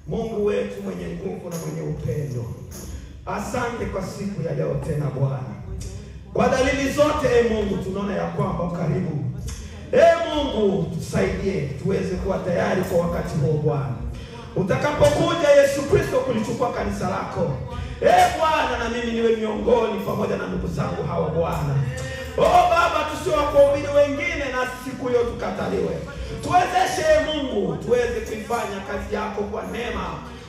Mungu wetu mwenye nguvu na mwenye upendo, asante kwa siku ya leo tena Bwana. Kwa dalili zote Mungu tunaona ya kwamba karibu. Mungu tusaidie tuweze kuwa tayari kwa wakati huo Bwana. Utakapokuja Yesu Kristo kulichukua kanisa lako. Bwana, na mimi niwe miongoni pamoja na ndugu zangu hawa Bwana. Baba, tusiwakuhubiri wengine na siku hiyo tukataliwe. Tuwezeshe Mungu tuweze kuifanya kazi yako kwa neema,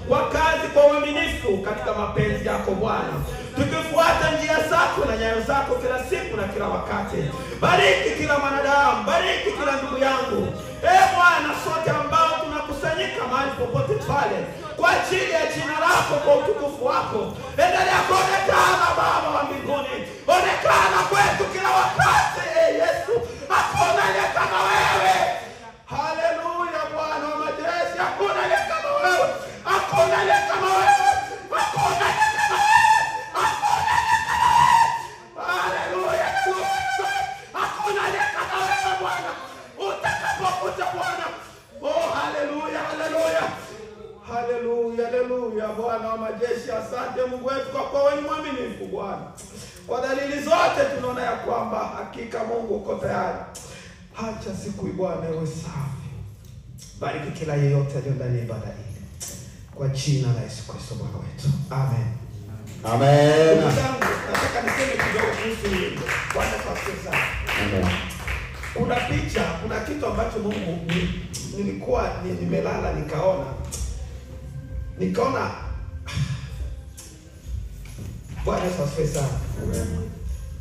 kwa kazi, kwa uaminifu katika mapenzi yako Bwana. Tukifuata njia zako na nyayo zako kila siku na kila wakati. Bariki kila mwanadamu, bariki kila ndugu yangu. Bwana, sote ambao tunakusanyika mahali popote pale kwa ajili ya jina lako, kwa utukufu wako. Endelea kuonekana Baba wa mbinguni. Onekana kwetu kila wakati Yesu. Hakuna aliye kama wewe. Haleluya Bwana wa majeshi. Hakuna aliye kama wewe. Hakuna aliye kama wewe. Hakuna aliye kama wewe. Hakuna aliye kama wewe. Haleluya. Hakuna aliye kama wewe Bwana. Utakapokuja Bwana. Haleluya, haleluya. Haleluya, haleluya Bwana wa majeshi. Asante Mungu wetu kwa kuwa wewe ni mwaminifu Bwana. Kwa dalili zote tunaona ya kwamba hakika Mungu uko tayari. Acha siku hii Bwana iwe safi. Bariki kila yeyote aliye ndani ya ibada hii. Kwa jina la Yesu Kristo Bwana wetu. Amen. Amen. Nataka niseme kidogo kuhusu hilo. Bwana asifiwe sana. Amen. Kuna picha, kuna kitu ambacho Mungu nilikuwa nimelala nikaona Bwana asifiwe sana.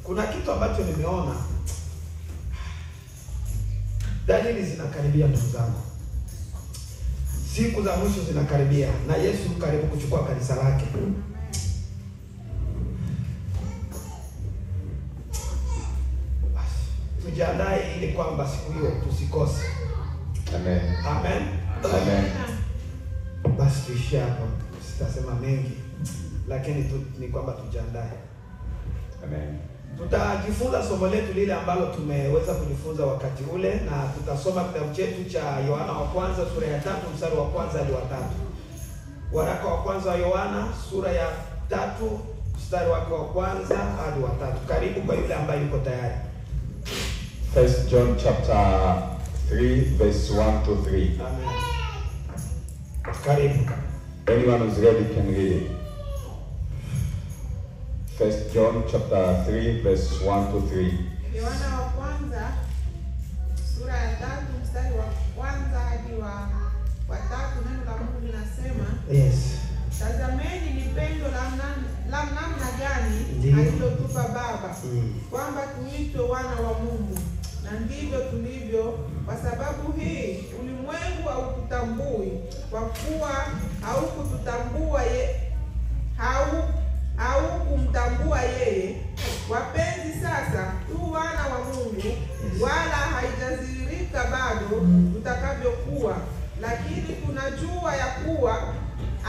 Kuna kitu ambacho nimeona, dalili zinakaribia ndugu zangu. Siku za mwisho zinakaribia na Yesu karibu kuchukua kanisa lake. Tujiandae ili kwamba siku hiyo tusikose. Amen. Amen. Amen. Basi tuishie hapo. Sitasema mengi, lakini ni kwamba tujiandae. Amen. Tutajifunza somo letu lile ambalo tumeweza kujifunza wakati ule, na tutasoma kitabu chetu cha Yohana wa kwanza sura ya 3 mstari wa kwanza hadi wa 3. Waraka wa kwanza wa Yohana sura ya 3 mstari wake wa kwanza hadi wa 3. Karibu kwa yule ambaye yuko tayari. 1 John chapter 3 verse 1 to 3. Amen. Karibu. Anyone who's ready can read it. 1 John chapter 3 verse 1 to 3. Yohana wa kwanza sura ya 3 mstari wa kwanza hadi wa 3, neno la Mungu linasema, Yes. Tazameni ni pendo la namna gani Ndiyo. alilotupa Baba, kwamba tuitwe wana wa Mungu, na ndivyo tulivyo. Kwa sababu hii ulimwengu haukutambui, kwa kuwa haukumtambua yeye. Wapenzi, sasa tu wana wa Mungu, wala haijadhihirika bado tutakavyokuwa, lakini tunajua ya kuwa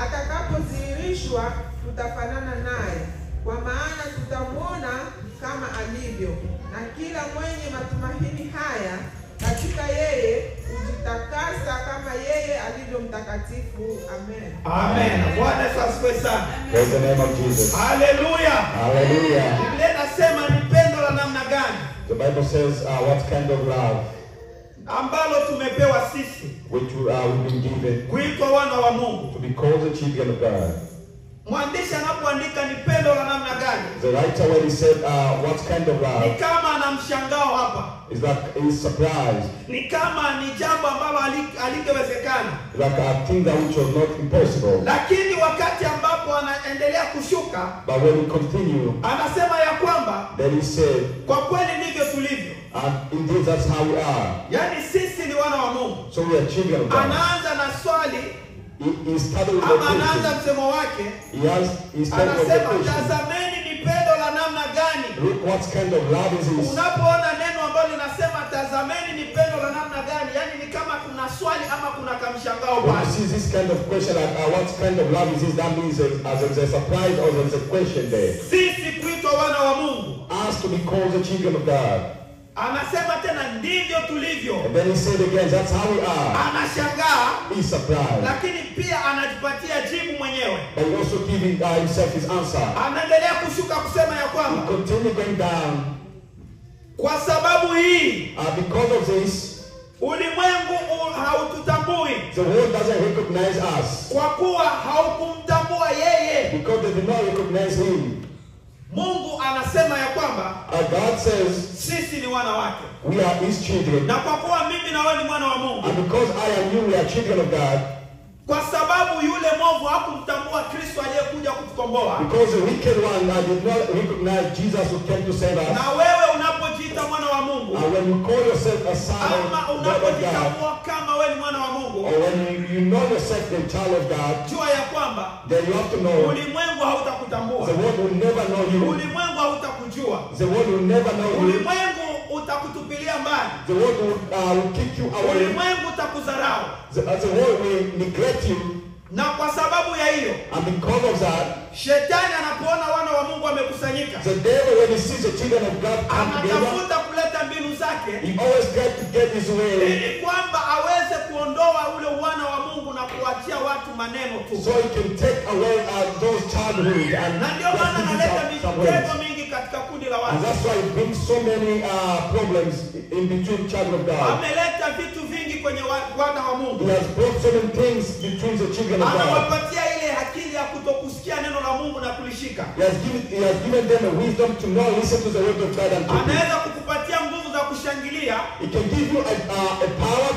atakapodhihirishwa tutafanana naye, kwa maana tutamwona kama alivyo. Na kila mwenye matumaini haya katika yeye hujitakasa kama yeye alivyo mtakatifu. Amen. Amen. Bwana Yesu asifiwe sana. Praise the name of Jesus. Hallelujah. Hallelujah. Biblia inasema ni pendo la namna gani The Bible says, what kind of love ambalo tumepewa sisi which we've been given kuitwa wana wa Mungu. to be called the children of God. Mwandishi anapoandika ni pendo la namna gani, The writer, when he said, what kind of ni love, kama ana mshangao hapa, is like he's surprised, ni kama ni jambo ambalo halingewezekana. like a thing that which was not impossible. Lakini wakati ambapo anaendelea kushuka, But when we continue, anasema ya kwamba then he said, kwa kweli ndivyo tulivyo. and indeed that's how we are. Yaani sisi ni wana wa Mungu. So we are children of God. Anaanza na swali He started with the ama anaanza question. msemo wake, He started with the anasema question. tazameni ni pendo la namna gani. Look what kind of love is this? Unapoona neno ambalo linasema tazameni ni pendo la namna gani, yani ni kama kuna swali ama kuna kamshangao When you pale. see this kind of question, like what kind of love is this, that means there's a surprise or there's a question there. Sisi kuitwa wana wa Mungu. Asked to be called the children of God. Anasema tena ndivyo tulivyo. And then he said again, that's how we are. Anashangaa, He's surprised. lakini pia anajipatia jibu mwenyewe. But he also giving himself his answer. Anaendelea kushuka kusema ya He kwamba continued going down. kwa sababu hii Because of this, ulimwengu haututambui, the world doesn't recognize us. kwa kuwa haukumtambua yeye. Because they did not recognize him. Mungu anasema ya kwamba God says, sisi ni wana wake, we are his children. na kwa kuwa mimi na wewe ni mwana wa Mungu, And because I and you, we are children of God. kwa sababu yule mwovu hakumtambua Kristo aliyekuja kutukomboa. Because the wicked one did not recognize Jesus who came to save us. Na wewe unapojiita mwana wa Mungu, And when you call yourself a son ama of God, unapojitambua kama wewe ni mwana wa Mungu, or when you know yourself a child of God, jua ya kwamba then you have to know ulimwengu hautakutambua, the world will never know you. ulimwengu hautakujua, The world will never know you. ulimwengu utakutupilia mbali, The world will kick you away. ulimwengu utakudharau. The world will neglect you. Na kwa sababu ya hiyo, And because of that, shetani anapoona wana wa Mungu wamekusanyika, the devil, when he sees the children of God come together, anatafuta kuleta mbinu zake he always tries to get his way, ili kwamba aweze kuondoa ule wana wa Mungu na kuachia watu maneno tu. so he can take away those childhood and Na ndio maana just analeta give some ways. mitego mingi katika kundi la And watu. that's why it brings so many problems in between children of God. Ameleta vitu vingi kwenye wana wa Mungu. He has brought so many things between the children of God. Anawapatia ile akili ya kutokusikia neno la Mungu na kulishika. He has given them a wisdom to not listen to the word of God and to do. Anaweza kukupatia nguvu za kushangilia, He can give you a power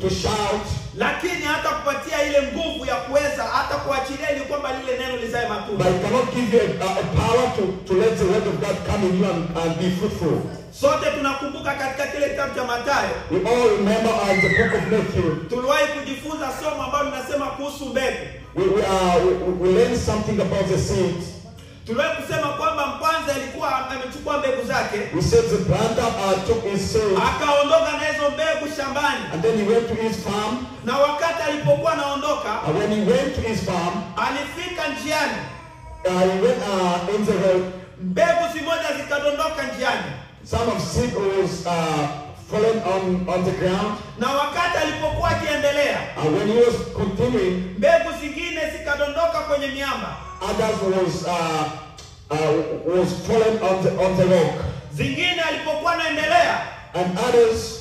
to shout, lakini hata kupatia ile nguvu ya kuweza hata kuachilia ili kwamba lile neno lizae but matunda. he cannot give you a power to let the word of God come in you and be fruitful. Sote tunakumbuka katika kile kitabu cha Mathayo, We all remember in the book of Matthew, tuliwahi kujifunza somo ambalo linasema kuhusu mbegu. we learned something about the seeds. Tuliwahi kusema kwamba mpanzi alikuwa amechukua mbegu zake, We said the planter took his seeds akaondoka na hizo mbegu shambani, and then he went to his farm. na wakati alipokuwa anaondoka, And when he went to his farm, alifika njiani, he went in the road. mbegu zimoja zikadondoka njiani, Some of seed was fallen on the ground. na wakati alipokuwa akiendelea, And when he was continuing, mbegu zingine zikadondoka kwenye miamba, others was fallen on the rock. zingine alipokuwa anaendelea, And others,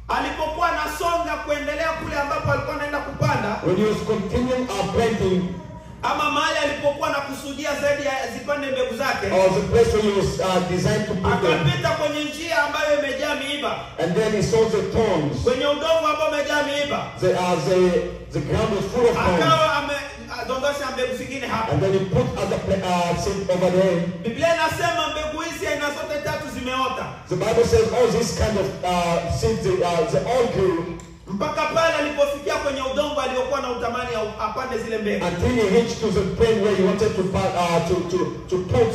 alipokuwa anasonga kuendelea kule ambapo alikuwa anaenda kupanda, when he was continuing planting, ama mahali alipokuwa na kusudia zaidi ya zipande mbegu zake, or the place where he was designed to put them. akapita kwenye njia ambayo imejaa miiba, And then he saw the thorns. kwenye udongo ambao umejaa miiba, The ground was full of thorns. akawa amedondosha mbegu zingine hapo. And then he put other seed over there. Biblia inasema mbegu hizi aina zote tatu zimeota, The Bible says all these kind of seeds, they all grew mpaka pale alipofikia kwenye udongo aliokuwa na utamani apande zile mbegu. until he reached to the point where he wanted to put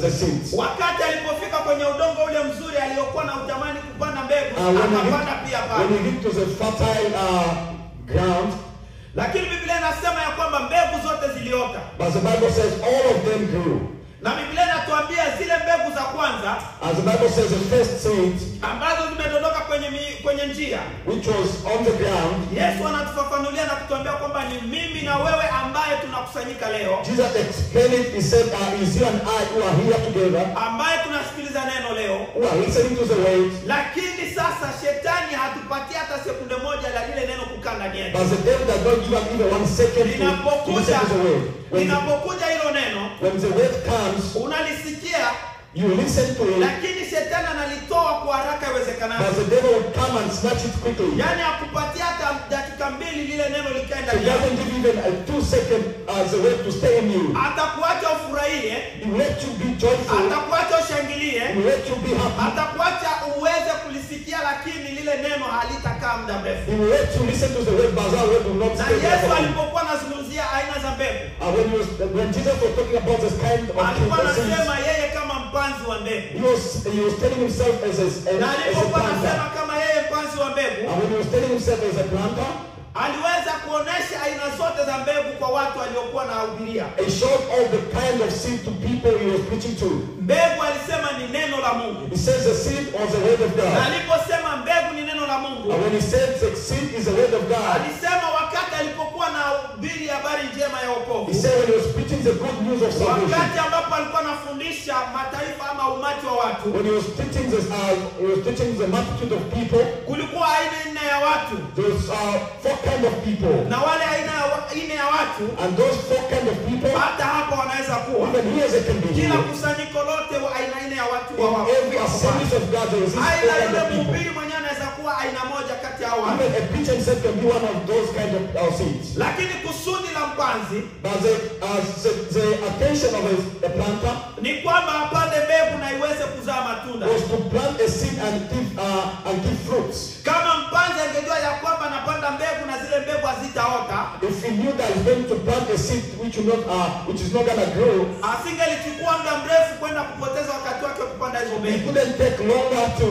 the seeds. Wakati alipofika kwenye udongo ule mzuri aliokuwa na utamani kupanda mbegu, akapanda pia pale. When he reached to the fertile ground, lakini Biblia inasema ya kwamba mbegu zote ziliota. but the Bible says all of them grew. Na Biblia inatuambia zile mbegu za kwanza, As the Bible says, the first seed, ambazo zimedondoka kwenye njia, which was on the ground, Yesu anatufafanulia na kutuambia kwamba ni mimi na wewe ambaye tunakusanyika leo, Jesus explained it. He said, it's you and I who are here together, ambaye tunasikiliza neno leo. who are listening to the word. Lakini sasa shetani hatupatia hata sekunde moja la lile neno kukaa ndani yetu. But the devil does not give us even 1 second to listen to the word. Linapokuja hilo neno, When the word comes, unalisikia, you listen to it, lakini shetani analitoa kwa haraka but iwezekanavyo. the devil will come and snatch it quickly. Yaani akupatia hata dakika mbili lile neno likaenda He ndani yako. doesn't give even a 2 second the word to stay in you. Atakuacha ufurahie, He will let you be joyful. atakuacha ushangilie, He will let you be happy. atakuacha uweze kulisikia, lakini lile neno halitakaa muda mrefu. He will let you listen to the word, but that word will not Na stay there Yesu for you. alipokuwa anazungumzia aina za mbegu, When Jesus was talking about this kind of alikuwa seeds, anasema yeye kama mpanzi wa mbegu. he was telling himself as Na a alipokuwa anasema planter. kama yeye mpanzi wa mbegu, And when he was telling himself as a planter, aliweza kuonesha aina zote za mbegu kwa watu waliokuwa na hubiria. he showed all the kind of seed to people he was preaching to. Mbegu alisema ni neno la Mungu. He says the seed was the word of Na God. aliposema mbegu ni neno la Mungu, And when he said the seed is the word of God, alisema wakati alipokuwa na hubiri habari njema ya he wokovu, said when he was preaching the good news of salvation, wakati ambapo alikuwa anafundisha mataifa ama umati wa watu, when he was teaching the multitude of people, kulikuwa aina nne ya watu, there was 4 kind of people. na wale aina nne ya watu And those 4 kind of people, hata hapa wanaweza kuwa. even here they can be Kila here. kusanyiko lote wa aina nne ya watu wa In every assemblies of God, there is this 4 aina kind yule of people. mhubiri mwenyewe anaweza kuwa aina moja kati ya hao watu. Even a preacher himself can be one of those kind of seeds. Lakini kusudi la mpanzi But the attention of a planter ni kwamba apande mbegu na iweze kuzaa matunda. was to plant a seed and give fruits. Kama mpanzi angejua ya kwamba anapanda mbegu na zile mbegu hazitaota, If he knew that he's going to plant a seed which is not gonna grow, asingelichukua muda mrefu kwenda kupoteza wakati wake kupanda hizo he mbegu. couldn't take longer to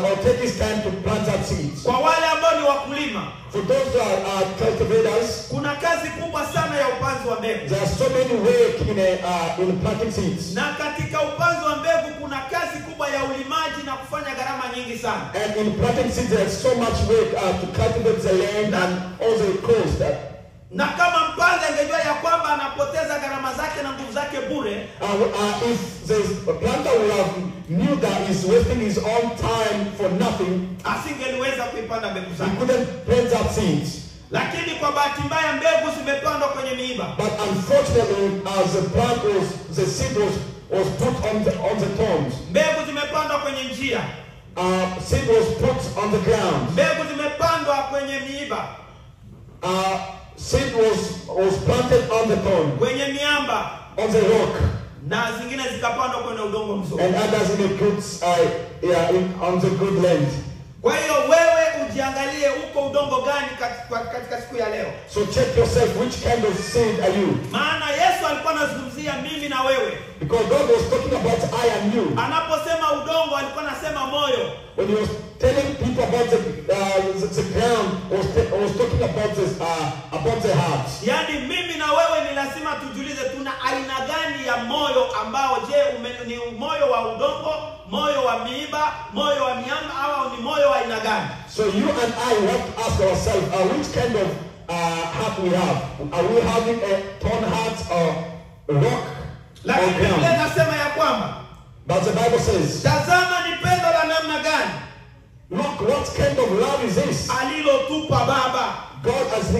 or take his time to plant that seed. Kwa wale ambao ni wakulima, For those who are cultivators, kuna kazi kubwa sana ya upanzi wa mbegu. there are so many ways in planting seeds. Na katika upanzi wa mbegu kuna kazi kubwa ya ulimaji na kufanya gharama nyingi sana. And in planting seeds, there's so much work to cultivate the land and all the cost. Na kama mpanzi angejua ya kwamba anapoteza gharama zake na nguvu zake bure, If the planter would have knew that he's wasting his own time for nothing, asingeliweza kuipanda mbegu he zake. couldn't plant that seeds. Lakini kwa bahati mbaya mbegu zimepandwa kwenye miiba. But unfortunately, as the seed was put on the thorns, Mbegu zimepandwa kwenye njia. seed was put on the ground. Mbegu zimepandwa kwenye miiba, Seed was planted on the thorn, kwenye miamba, on the rock, na zingine zikapandwa kwenye udongo mzuri. and others in the good, on the good land. Kwa hiyo wewe ujiangalie uko udongo gani katika siku ya leo. So check yourself, which kind of seed are you? Maana Yesu alikuwa anazungumzia mimi na wewe. Because God was talking about I and you. Anaposema udongo alikuwa anasema moyo. When he was telling people about the ground, was talking about the heart. Yaani mimi na wewe ni lazima tujiulize tuna aina gani ya moyo ambao ni moyo wa udongo, moyo wa miiba, moyo wa miamba au ni moyo wa aina gani? So you and I have to ask ourselves, which kind of heart we have? Are we having a torn heart or rock Lakini or Biblia ground? inasema ya kwamba But the Bible says, tazama ni pendo la namna gani look, what kind of love is this? alilotupa Baba. God has,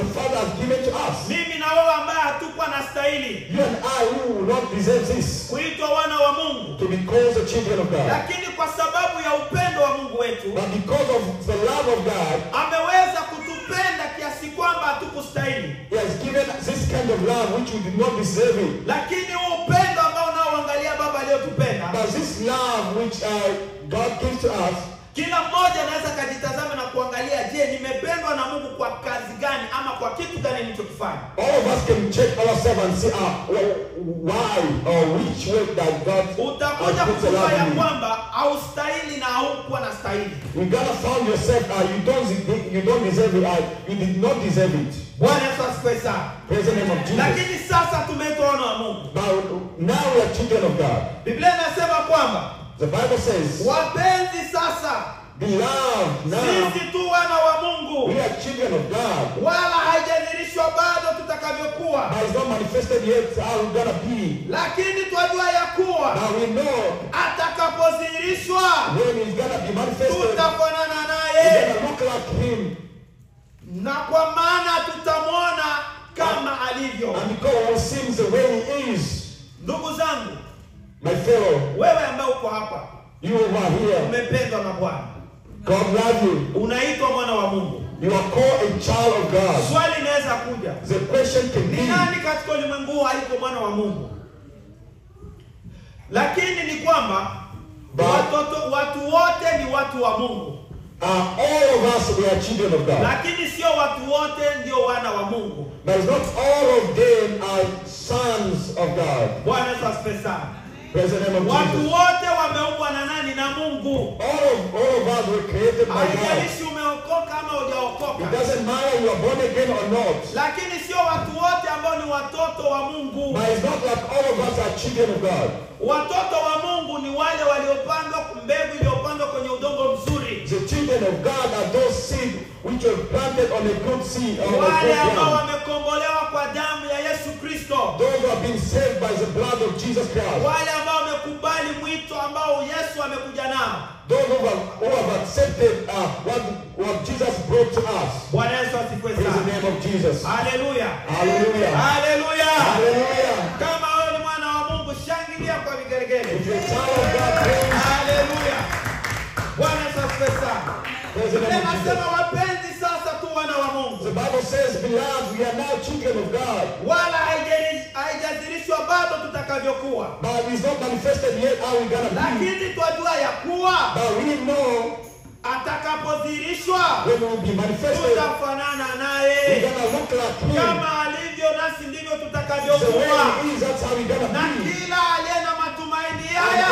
the Father has given to us. Mimi na wewe ambaye hatukuwa na stahili You and I who will not deserve this, kuitwa wana wa Mungu, to be called the children of God. lakini kwa sababu ya upendo wa Mungu wetu But because of the love of God, ameweza kutupenda kiasi kwamba hatukustahili. He has given this kind of love which we did not deserve it. Lakini huu upendo ambao unaoangalia Baba aliyotupenda, But this love which God gives to us, kila mmoja anaweza kujitazama na kuangalia, je, nimependwa na Mungu kwa kazi gani ama kwa kitu gani nilichokifanya? all of us can check ourselves and see why or which way that God Utakuja has put the kujua love ya in you. kwamba haustahili na haukuwa na stahili. You gotta find yourself, you don't deserve it, you did not deserve it. Bwana Yesu asifiwe sana. Praise the name of Jesus. Lakini sasa tumeitwa wana wa Mungu. But now we are children of God. Biblia inasema kwamba The Bible says, wapenzi, sasa beloved, now sisi tu wana wa Mungu, we are children of God. wala haijadhihirishwa bado tutakavyokuwa, But it's not manifested yet how we're gonna be. lakini twajua ya kuwa But we know atakapodhihirishwa when he's gonna be manifested, tutafanana we're naye, gonna look like him. na kwa maana tutamwona kama alivyo. And because we'll see him the way he is. Ndugu zangu, My fellow, wewe ambaye uko hapa, you over here, umependwa na Bwana, God love you. unaitwa mwana wa Mungu. You are called a child of God. Swali inaweza kuja, The question can ni be, nani katika ulimwengu huu haiko mwana wa Mungu? Lakini ni kwamba watu wote ni watu wa Mungu, all of us, we are children of God. lakini sio watu wote ndio wana wa Mungu. But it's not all of them are sons of God. Bwana Yesu asifiwe sana. Praise the name of Watu Jesus. wote wameumbwa na nani? Na Mungu. All of us were created by God. Haijalishi umeokoka ama It hujaokoka, doesn't matter you are born again or not. lakini sio watu wote ambao ni watoto wa Mungu. But it's not like all of us are children of God. Watoto wa Mungu ni wale waliopandwa, mbegu iliyopandwa kwenye udongo mzuri, The children of God are those seed which were planted on a good seed or a good wale ambao ground. wamekombolewa kwa damu ya Yesu Kristo, Those who have been saved by the blood of Jesus Christ. wale ambao wamekubali mwito ambao Yesu amekuja nao. Those who have accepted what Jesus brought to us. Bwana Yesu asifiwe Praise the sana. name of Jesus. Haleluya. Hallelujah. Haleluya. Hallelujah. Kama wewe ni mwana wa Mungu, shangilia kwa vigelegele. If you're a child of God, praise. Haleluya. Bwana Yesu asifiwe sana. Praise the name of Jesus. Nasema wapenzi, sasa tu wana wa Mungu, The Bible says, beloved, we are now children of God. wala haijadhihirishwa bado tutakavyokuwa, But it's not manifested yet how we're gonna be. lakini twajua ya kuwa But we know atakapodhihirishwa when we will be manifested, tutafanana we're naye, gonna look like him. kama alivyo nasi ndivyo The tutakavyokuwa. way he is, that's how we're gonna Na be. kila aliye na matumaini And haya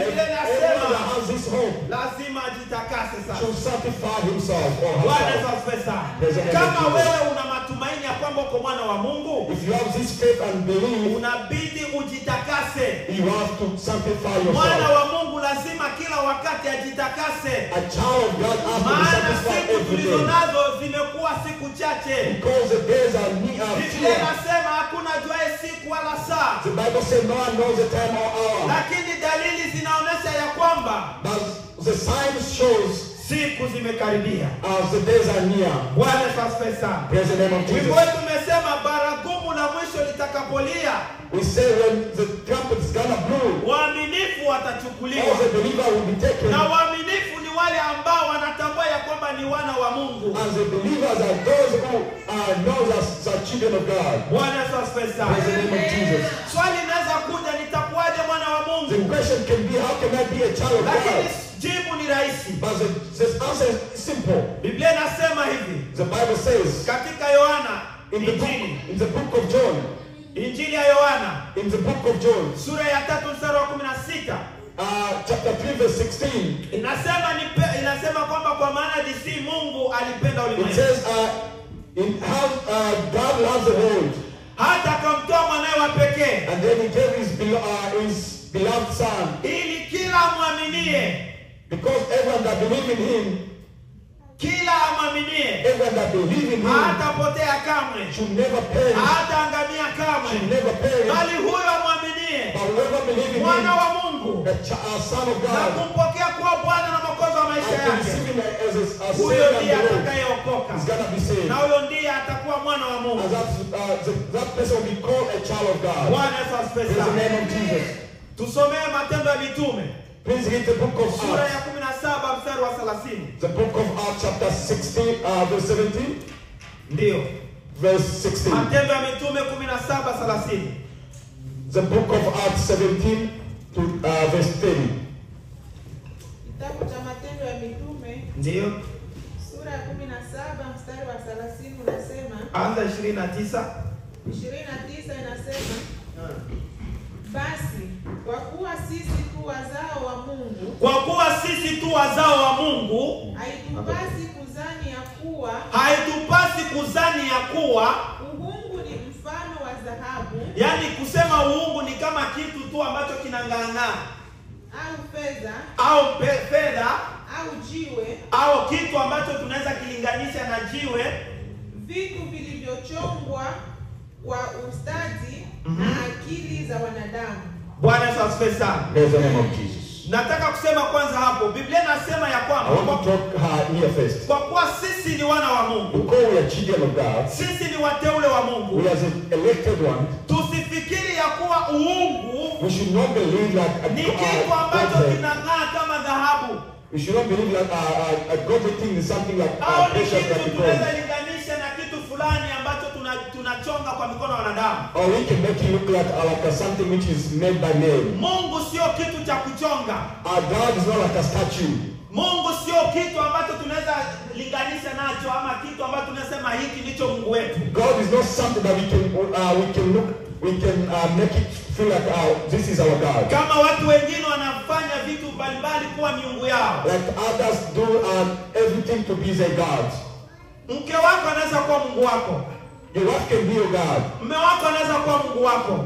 everyone that has this hope lazima ajitakase sasa. should sanctify himself or Bwana Yesu herself. asifiwe sana. Praise the name of Kama Jesus. wewe una matumaini ya kwamba uko mwana wa Mungu, If you have this faith and belief, unabidi ujitakase. you have to sanctify Mwana yourself. wa Mungu lazima kila wakati ajitakase, A child of God has to be maana sanctified siku every tulizo day. nazo zimekuwa siku chache. Because the days are Biblia few. inasema hakuna juaye siku wala saa, The Bible says no one knows the time or hour. lakini dalili zinaonyesha ya kwamba But the sign shows siku zimekaribia. as the days are near. Bwana Yesu asifiwe sana. Praise the name of Wimbo Jesus. wetu umesema baragumu la mwisho litakapolia, We say when the trumpet is gonna blow, waaminifu all watachukuliwa. the believer will be taken. Na waaminifu ni wale ambao wanatambua ya kwamba ni wana wa Mungu. As the believers are those who know as the children of God. Bwana Yesu asifiwe sana. Praise the name of Jesus. Swali inaweza kuja, nitakuwaje mwana wa The Mungu? question can be, how can I be a child of Lakini God? jibu ni rahisi. But the answer is simple. Biblia inasema hivi The Bible says katika Yohana, in the book of John, Injili ya Yohana in the book of John, sura ya 3 mstari wa 16 chapter 3 verse 16, inasema kwamba kwa maana jinsi Mungu alipenda it ulimwengu says, in how God loves the world, hata akamtoa mwanawe wa pekee, and then he gave his beloved son, ili kila amwaminie, because everyone that believe in him, kila amwaminie everyone that believe in him hatapotea kamwe, should never perish, hataangamia should kamwe, never perish, bali huyo amwaminie but whoever believe in mwana him, wa Mungu the son of na God, kumpokea kuwa Bwana na Mwokozi wa and maisha maisha can yake, receive him as a huyo Savior ndiye and Lord, atakayeokoka, he's gonna be saved. na huyo ndiye atakuwa mwana wa Mungu. And that person will be called a child of God. Bwana Yesu asifiwe Praise the sana. name of Jesus. Tusomee Matendo ya Mitume Please read the book of sura Acts. ya 17 mstari wa 30. The book of Acts chapter 16, verse 17. Ndio. Verse 16. Matendo ya Mitume 17:30. The book of Acts 17 to verse 30. Kitabu cha Matendo ya Mitume Ndio. sura ya 17 mstari wa 30 unasema, Anza 29. 29 inasema, basi kwa kuwa sisi tu wazao wa Mungu, Kwa kuwa sisi tu wazao wa Mungu, haitupasi kuzani ya kuwa haitupasi kuzani ya kuwa, uungu ni mfano wa dhahabu yani kusema uungu ni kama kitu tu ambacho kinang'ang'aa au fedha au fedha au jiwe, au kitu ambacho tunaweza kilinganisha na jiwe, vitu vilivyochongwa kwa ustadi na akili za wanadamu. Bwana Yesu asifiwe sana. Praise the name of Jesus. Nataka kusema kwanza hapo, Biblia inasema ya I kwamba want to talk here first. kwa kuwa sisi ni wana wa Mungu, Because we are children of God, sisi ni wateule wa Mungu, we are the elected one, tusifikiri ya kuwa uungu we should not believe like ni kitu ambacho God, kinang'aa kama dhahabu, we should not believe like a godly thing is something like au ni precious kitu like tunaweza gold. linganisha na kitu fulani ambacho tunachonga kwa mikono ya wanadamu. Or we can make it look like something which is made by man. Mungu sio kitu cha kuchonga. Our God is not like a statue. Mungu sio kitu ambacho tunaweza linganisha nacho, ama kitu ambacho tunasema hiki ndicho Mungu wetu. God is not something that we can make it feel like this is our God. Kama watu wengine wanafanya vitu mbalimbali kuwa miungu yao. Like others do everything to be their God. Mke wako anaweza kuwa Mungu wako. Your wife can be your God. Mume wako anaweza kuwa Mungu wako.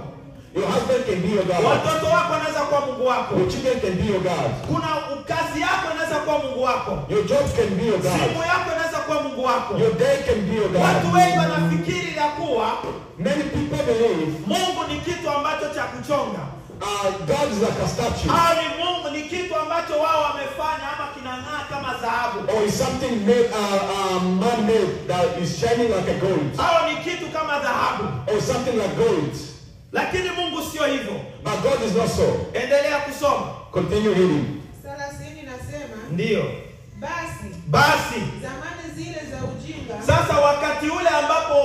Your husband can be your God. Watoto wako anaweza kuwa Mungu wako. Your children can be your God. Kuna kazi yako inaweza kuwa Mungu wako. Your job can be your God. Simu yako inaweza kuwa Mungu wako. Your day can be your God. Watu wengi wanafikiri ya kuwa Many people believe Mungu ni kitu ambacho cha kuchonga. God is like a statue. Au ni Mungu ni kitu ambacho wao wamefanya ama kinang'aa kama dhahabu. Or is something made, man-made that is shining like a gold. Au ni kitu kama dhahabu. Or something like gold. Lakini Mungu sio hivyo. But God is not so. Endelea kusoma. Continue reading. 30 nasema, Ndiyo. basi zamani zile za ujinga, Sasa wakati ule ambapo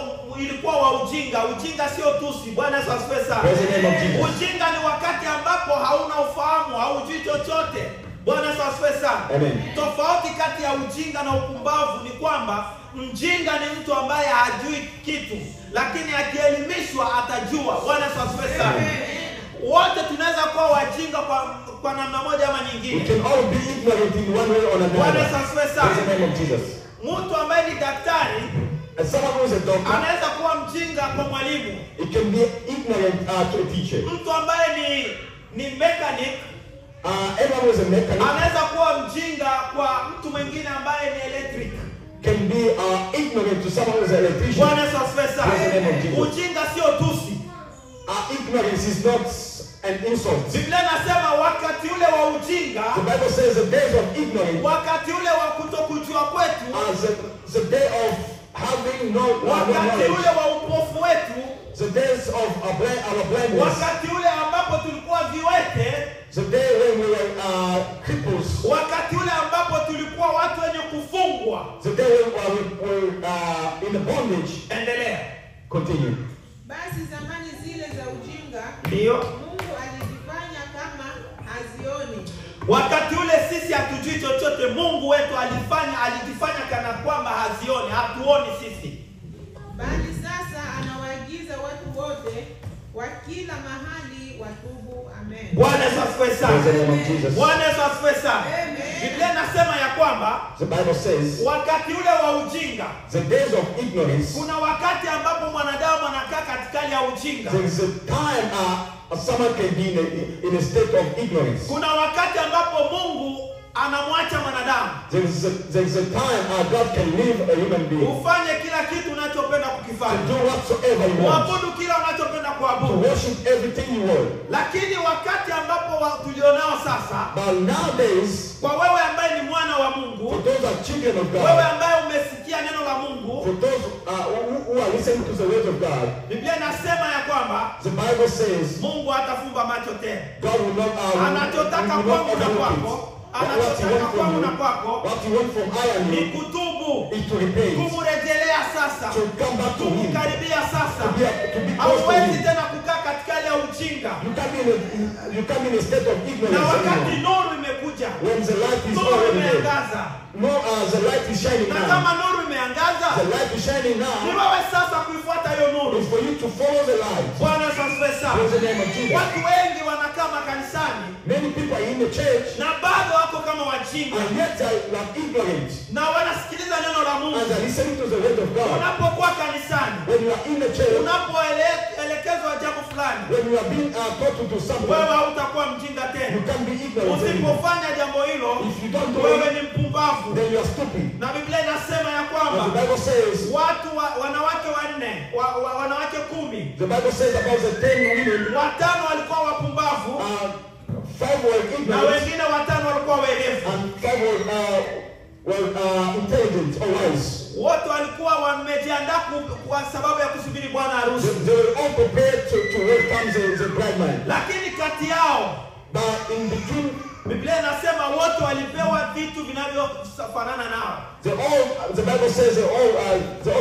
ilikuwa wa ujinga sio tusi. Bwana Yesu asifiwe sana. Praise the name of Jesus. Ujinga ni wakati ambapo hauna ufahamu, haujui chochote. Bwana Yesu asifiwe sana. Amen. Tofauti kati ya ujinga na upumbavu ni kwamba mjinga ni mtu ambaye hajui kitu, lakini akielimishwa atajua. Bwana Yesu asifiwe sana. Wote tunaweza kuwa wajinga kwa namna moja ama We nyingine. can all be ignorant in one way or Bwana Yesu another. asifiwe Praise the sana. name of Jesus. Mtu ambaye ni daktari And someone who is a doctor, anaweza kuwa mjinga kwa mwalimu. it can be ignorant to a teacher. Mtu ambaye ni mechanic Everyone who is a mechanic anaweza kuwa mjinga kwa mtu mwingine ambaye ni electric. can be ignorant to someone who is an electrician. Bwana Yesu asifiwe sana. Praise the name of Jesus. Ujinga sio tusi. Ignorance is not an insult. Biblia inasema wakati ule wa ujinga, The Bible says the days of ignorance wakati ule wa kutokujua kwetu, are the day of having no wakati knowledge. ule wa upofu wetu, The days of our blindness. wakati ule ambapo tulikuwa viwete, The day when we were cripples. wakati ule ambapo tulikuwa watu wenye kufungwa. The day when we were in the bondage. Endelea. Continue. basi zamani zile za ujinga Ndio. Mungu alijifanya kama hazioni, Wakati ule sisi hatujui chochote, Mungu wetu alijifanya kana kwamba hazioni, hatuoni sisi. bali sasa anawaagiza watu wote wa kila mahali watubu. Amen. Bwana Yesu asifiwe Praise the sana. name of Jesus. Bwana Yesu asifiwe sana. Amen. Biblia inasema ya kwamba The Bible says wakati ule wa ujinga, the days of ignorance. kuna wakati ambapo mwanadamu anakaa katika hali ya ujinga. There is a time someone can be in a state of ignorance. Kuna wakati ambapo Mungu anamwacha mwanadamu There is a time God can leave a human being ufanye kila kitu unachopenda to kukifanya, do whatsoever you want, uabudu kila unachopenda to kuabudu, worship worship everything you want. Lakini wakati ambapo tulionao sasa, But nowadays, kwa wewe ambaye ni mwana wa for Mungu, those that are children of wewe God, ambaye umesikia neno la Mungu, for those who are listening to the word of God, Biblia inasema ya kwamba the Bible says Mungu hatafumba macho tena. God will not Anachotaka will not kwangu na overlook kwako, it. anachotaka kwangu na kwako What you want from I and ni you kutubu, is to repent, kumrejelea sasa, to come back to Him, kumkaribia sasa. to be close to Hauwezi Him. tena kukaa katika hali ya ujinga. You come in a state of Na ignorance wakati anymore. nuru imekuja, When the light is nuru already there. imeangaza, No, the light is shining na now. kama nuru imeangaza, The light is shining ni now. wewe sasa kuifuata hiyo nuru. It's for you to follow the light. Bwana Yesu asifiwe sana. Praise the name of Jesus. Watu wengi wanakaa makanisani Many people are in the church na bado wako kama wajinga and yet they are ignorant na wanasikiliza neno la and Mungu. they're listening to the word of God. Unapokuwa kanisani, When you are in the church, unapoelekezwa jambo fulani, when you are being taught to do something, wewe hautakuwa mjinga you tena. can't be ignorant anymore. Usipofanya jambo hilo, If you don't do wewe it, ni mpumbavu. then you are stupid. Na Biblia inasema ya As the kwamba Bible says, wanawake wanne, wanawake 10, the Bible says about the 10 women, 5 walikuwa wapumbavu 5 were na ignorant wengine 5 walikuwa werevu. and 5 were intelligent or wise. Wote walikuwa wamejiandaa kwa sababu ya kusubiri bwana harusi. They were all prepared to welcome the brideman. Lakini kati yao, But in between, Biblia inasema wote walipewa vitu vinavyofanana nao. the Bible says they all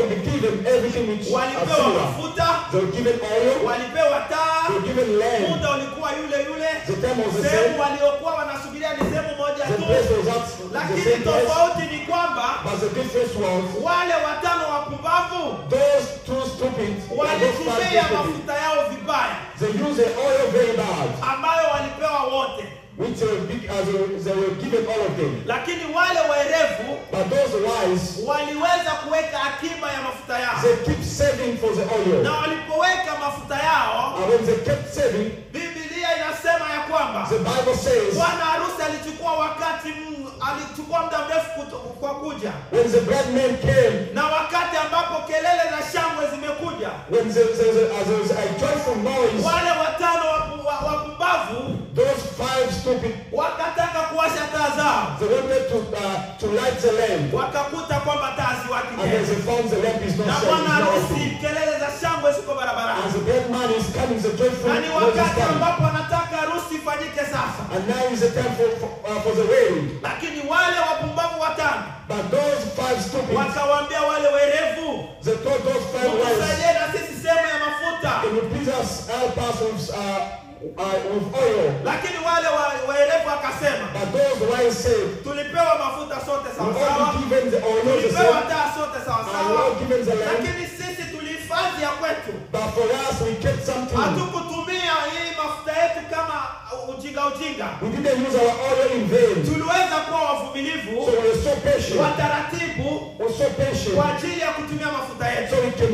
be given everything which are Walipewa similar. mafuta, They were given oil, walipewa taa, they were given land. muda ulikuwa yule yule, The time was the sehemu same. waliokuwa wanasubiria ni sehemu moja The tu. place was at the Lakini same place. tofauti ni kwamba But the difference was wale 5 wapumbavu those 2 stupid, those 5 walitumia stupid, mafuta yao vibaya they used the oil very bad, ambayo walipewa wote. which they were given all of them. Lakini wale werevu But those wise, waliweza kuweka akiba ya mafuta yao, they keep saving for the oil. na walipoweka mafuta yao, And when they kept saving, Biblia inasema ya kwamba the Bible says, bwana harusi alichukua muda mrefu kwa kuja, when the brideman came, na wakati ambapo kelele za shangwe zimekuja, when there was a joyful noise, wale 5 wapumbavu those 5 stupid, wakataka kuwasha taa zao, they wanted to light the lamp, wakakuta kwamba taa ziwaki and then tena, they found the lamp is not na shining, bwana it's not harusi working. kelele za shangwe ziko barabarani, As the brideman is coming, the joyful na ni noise is wakati coming. ambapo anataka harusi ifanyike sasa. And now is the time for the wedding. Lakini wale wapumbavu 5 But those 5 stupid, wakawaambia wale werevu, they told those 5 wise, mtusaidie na sisi sehemu ya mafuta. can you please help us with oil? Lakini wale werevu wakasema, But those wise said, tulipewa mafuta sote we sawa all sawa, be given the oil the tulipewa same, taa sote sawa and we sawa, all given the lamp. lakini sisi tulihifadhi ya kwetu. But for us, we kept something. Hatukutumia hii mafuta yetu kama ujinga. We didn't use our oil in vain. Tuliweza kuwa So wavumilivu, we were so patient. wataratibu We were so patient. kwa ajili ya kutumia mafuta So yetu. we can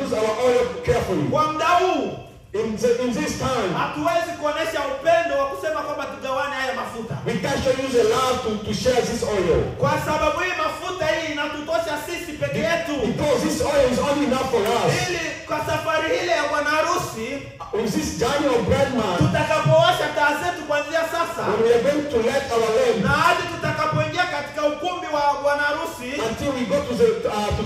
use our oil carefully. Kwa muda huu In this time, hatuwezi kuonesha upendo wa kusema kwamba tugawane haya mafuta, we can show you the love to share this oil. kwa sababu hii mafuta hii inatutosha sisi peke yetu, Because this oil is only enough for us. ili kwa safari ile ya bwana harusi With this journey of brideman, tutakapowasha taa zetu kuanzia sasa when we are going to light our lamp, na hadi tutakapoingia katika ukumbi wa bwana harusi, until we go to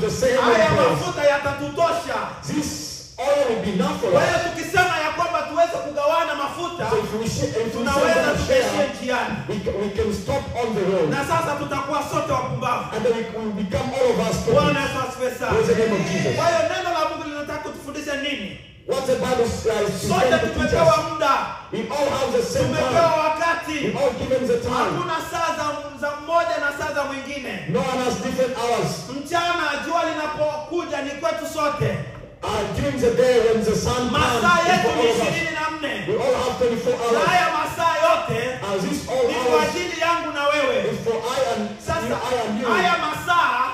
the ceremony haya place, mafuta yatatutosha. this oil will be enough for Kwa hiyo us. tukisema ya kwamba tuweze kugawana mafuta, So if we say tunaweza that tukaishie share, njiani, we can stop on the road. na sasa tutakuwa sote wapumbavu. And then we will become all of us Bwana stupid. Yesu asifiwe sana. Praise the name of Jesus. Kwa hiyo neno la Mungu linataka kutufundisha nini? What the Bible is Sote trying to teach tumepewa us. muda, We all have the same tumepewa time. wakati. We all given the time. Hakuna saa za mmoja na saa za mwingine. No one has different hours. Mchana jua linapokuja ni kwetu sote. During the day when the sun Masaa comes, yetu it's for ni all of us. 24. We all have 24 Na hours. haya masaa yote As this all ni kwa hours ajili yangu na wewe. is for I and Sasa you. haya masaa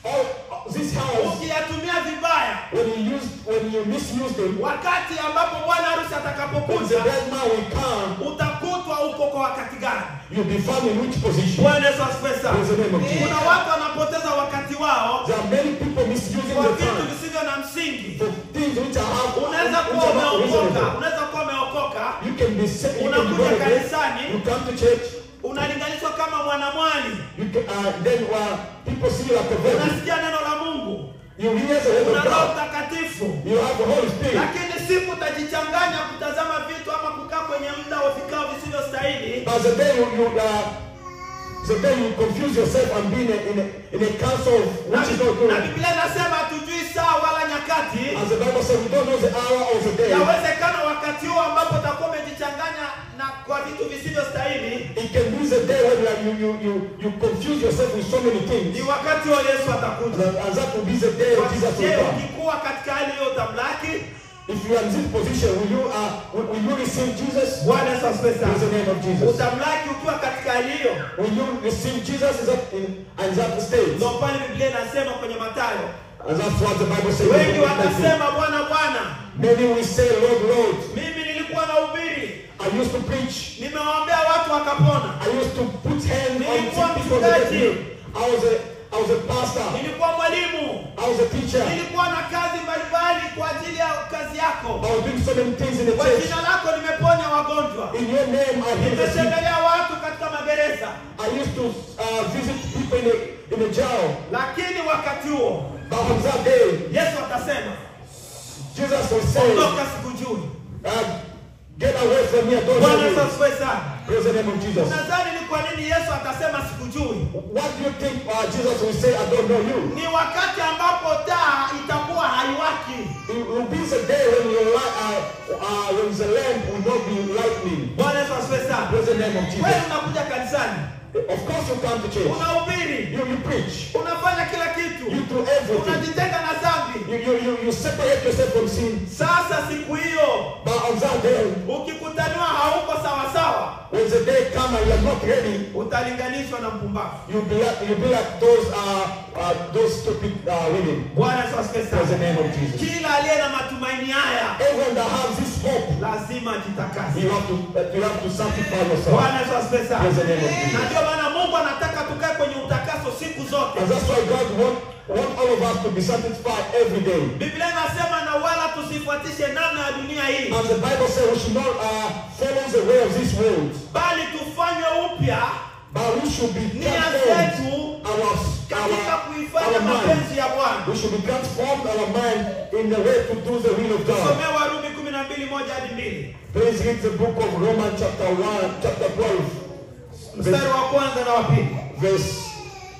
All this hours, ukiyatumia vibaya, when you misuse them, wakati ambapo bwana harusi when the atakapokuja, brideman will come, utakutwa uko kwa wakati gani? you'll be found in which position? Bwana Yesu asifiwe sana. Praise the name of Jesus. Kuna watu wanapoteza wakati wao There are many people misusing kwa the vitu time visivyo na msingi. for things things which are half, Unaweza kuwa umeokoka, unaweza kuwa umeokoka, you can be saved, you can be unakuja born again, kanisani, you come to church, unalinganishwa kama mwanamwali, you can, then people see you like a virgin. unasikia neno la Mungu, You hear the word una of Roho God. Mtakatifu, You have the Holy Spirit. lakini siku utajichanganya kutazama vitu ama kukaa kwenye muda wa vikao visivyostahili, But the day you confuse yourself and being in a council which is not good. na Biblia inasema hatujui saa wala nyakati. As the Bible says, we don't know the hour or the day. Yawezekana wakati huo ambapo utakuwa umejichanganya na kwa vitu visivyostahili, It can be the day when you confuse yourself with so many ni things. wakati wa Yesu atakuja. And that will be the day of Jesus Je, will come. ukikuwa katika hali hiyo utamlaki? If you are in this position, will you receive Jesus? Bwana Yesu asifiwe In the sana. name of Jesus. Utamlaki ukiwa katika hali hiyo. Will you receive Jesus? And that the state? Ndio pale Biblia inasema kwenye Mathayo, And that's what the Bible says. wengi watasema Bwana Bwana, Many will say, Lord, Lord. mimi nilikuwa nahubiri, I used to preach. nimewaombea watu wakapona, I used to put hands on Nilikuwa sick people that mchungaji. healed. I was a pastor. nilikuwa mwalimu, I was a teacher. nilikuwa na kazi mbalimbali kwa ajili ya kazi yako, I was doing so many things in the kwa church. jina lako nimeponya wagonjwa, In your name, I healed the sick. nimetembelea watu katika magereza. I used to visit people in the jail. Lakini wakati huo But on that day, Yesu atasema, Jesus will say, ondoka, sikujui. get away from me, I don't Bwana know Yesu you. asifiwe sana. Praise the name of Jesus. Unadhani ni kwa nini Yesu atasema sikujui? What do you think Jesus will say, I don't know you? Ni wakati ambapo taa itakuwa haiwaki. It will be the day when your when the lamp will not be lightning. Bwana Yesu asifiwe sana. Praise the name of Jesus. Wewe unakuja kanisani, Of course you come to church. unahubiri, You preach. unafanya kila kitu, You do everything. unajitenga na dhambi. You separate yourself from sin. Sasa siku hiyo But on that day, ukikutaniwa hauko sawasawa, when the day comes and you are not ready, utalinganishwa na mpumbavu. you'll be like those stupid women. Bwana Yesu asifiwe Praise the sana. name of Jesus. Kila aliye na matumaini haya Everyone that has this hope, lazima jitakase. you have to sanctify yourself. Bwana Yesu asifiwe Praise sana. the name of Na Jesus. ndio maana Mungu anataka tukae kwenye utakaso siku zote. And that's why God want all of us to be sanctified every day. Biblia inasema na wala tusifuatishe namna ya dunia hii, And the Bible says we should not follow the way of this world, bali tufanywe upya but we should be nia transformed. zetu katika kuifanya Our mind. mapenzi ya Bwana. We should be transformed our mind in the way to do the will of God. Somea Warumi 12:1-2. Please read the book of Romans chapter 12, Mstari wa kwanza na wa pili. verse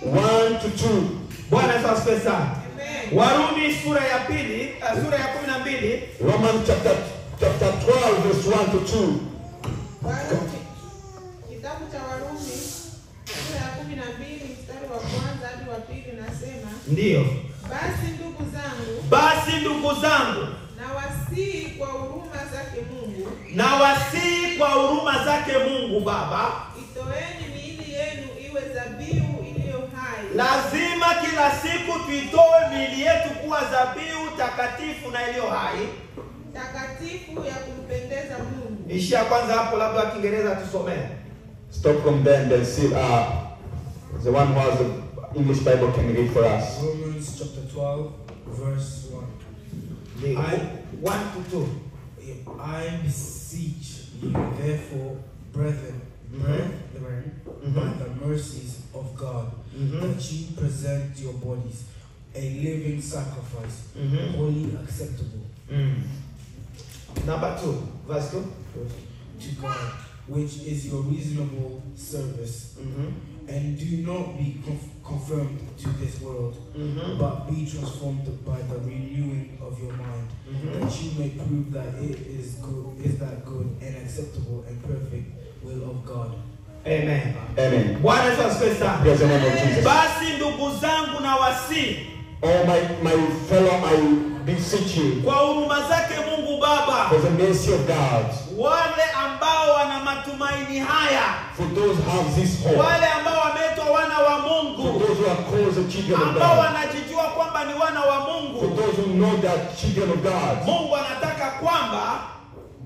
1 to 2. Bwana Yesu asifiwe sana. Amen. Warumi sura ya pili, sura ya 12. Romans chapter 12, verse 1 to 2. Warumi, kitabu cha Warumi sura ya 12 mstari wa kwanza hadi wa pili nasema, Ndiyo. basi ndugu zangu, Nawasihi kwa huruma zake Mungu, kwa huruma zake Mungu Baba, itoeni miili yenu iwe dhabihu iliyo hai, lazima kila siku tuitoe miili yetu kuwa dhabihu takatifu na iliyo hai. takatifu ya kumpendeza Mungu. Ishia kwanza hapo, labda wa Kiingereza tusomee. Stop from there and then see the one who has the English Bible can read for us. Romans chapter 12, verse 1. Ndiyo. 1 to 2. I beseech you, therefore, brethren, by the mercies of God, that you present your bodies a living sacrifice, wholly acceptable Number 2, verse 2. to God, which is your reasonable service. And do not be conformed to this world, but be transformed by the renewing of your mind, that you may prove that it is that good and acceptable and perfect will of God. Amen. Amen. Bwana Yesu asifiwe sana. Praise the name of Jesus. Basi ndugu zangu nawasihi Oh my fellow, I beseech you, kwa huruma zake Mungu Baba, for the mercy of God, wale ambao wana matumaini haya, for those who have this hope, wale ambao wameitwa wana wa for Mungu, those who are called the children of ambao God, wanajijua kwamba ni wana wa for Mungu. those who know that children of God, Mungu anataka kwamba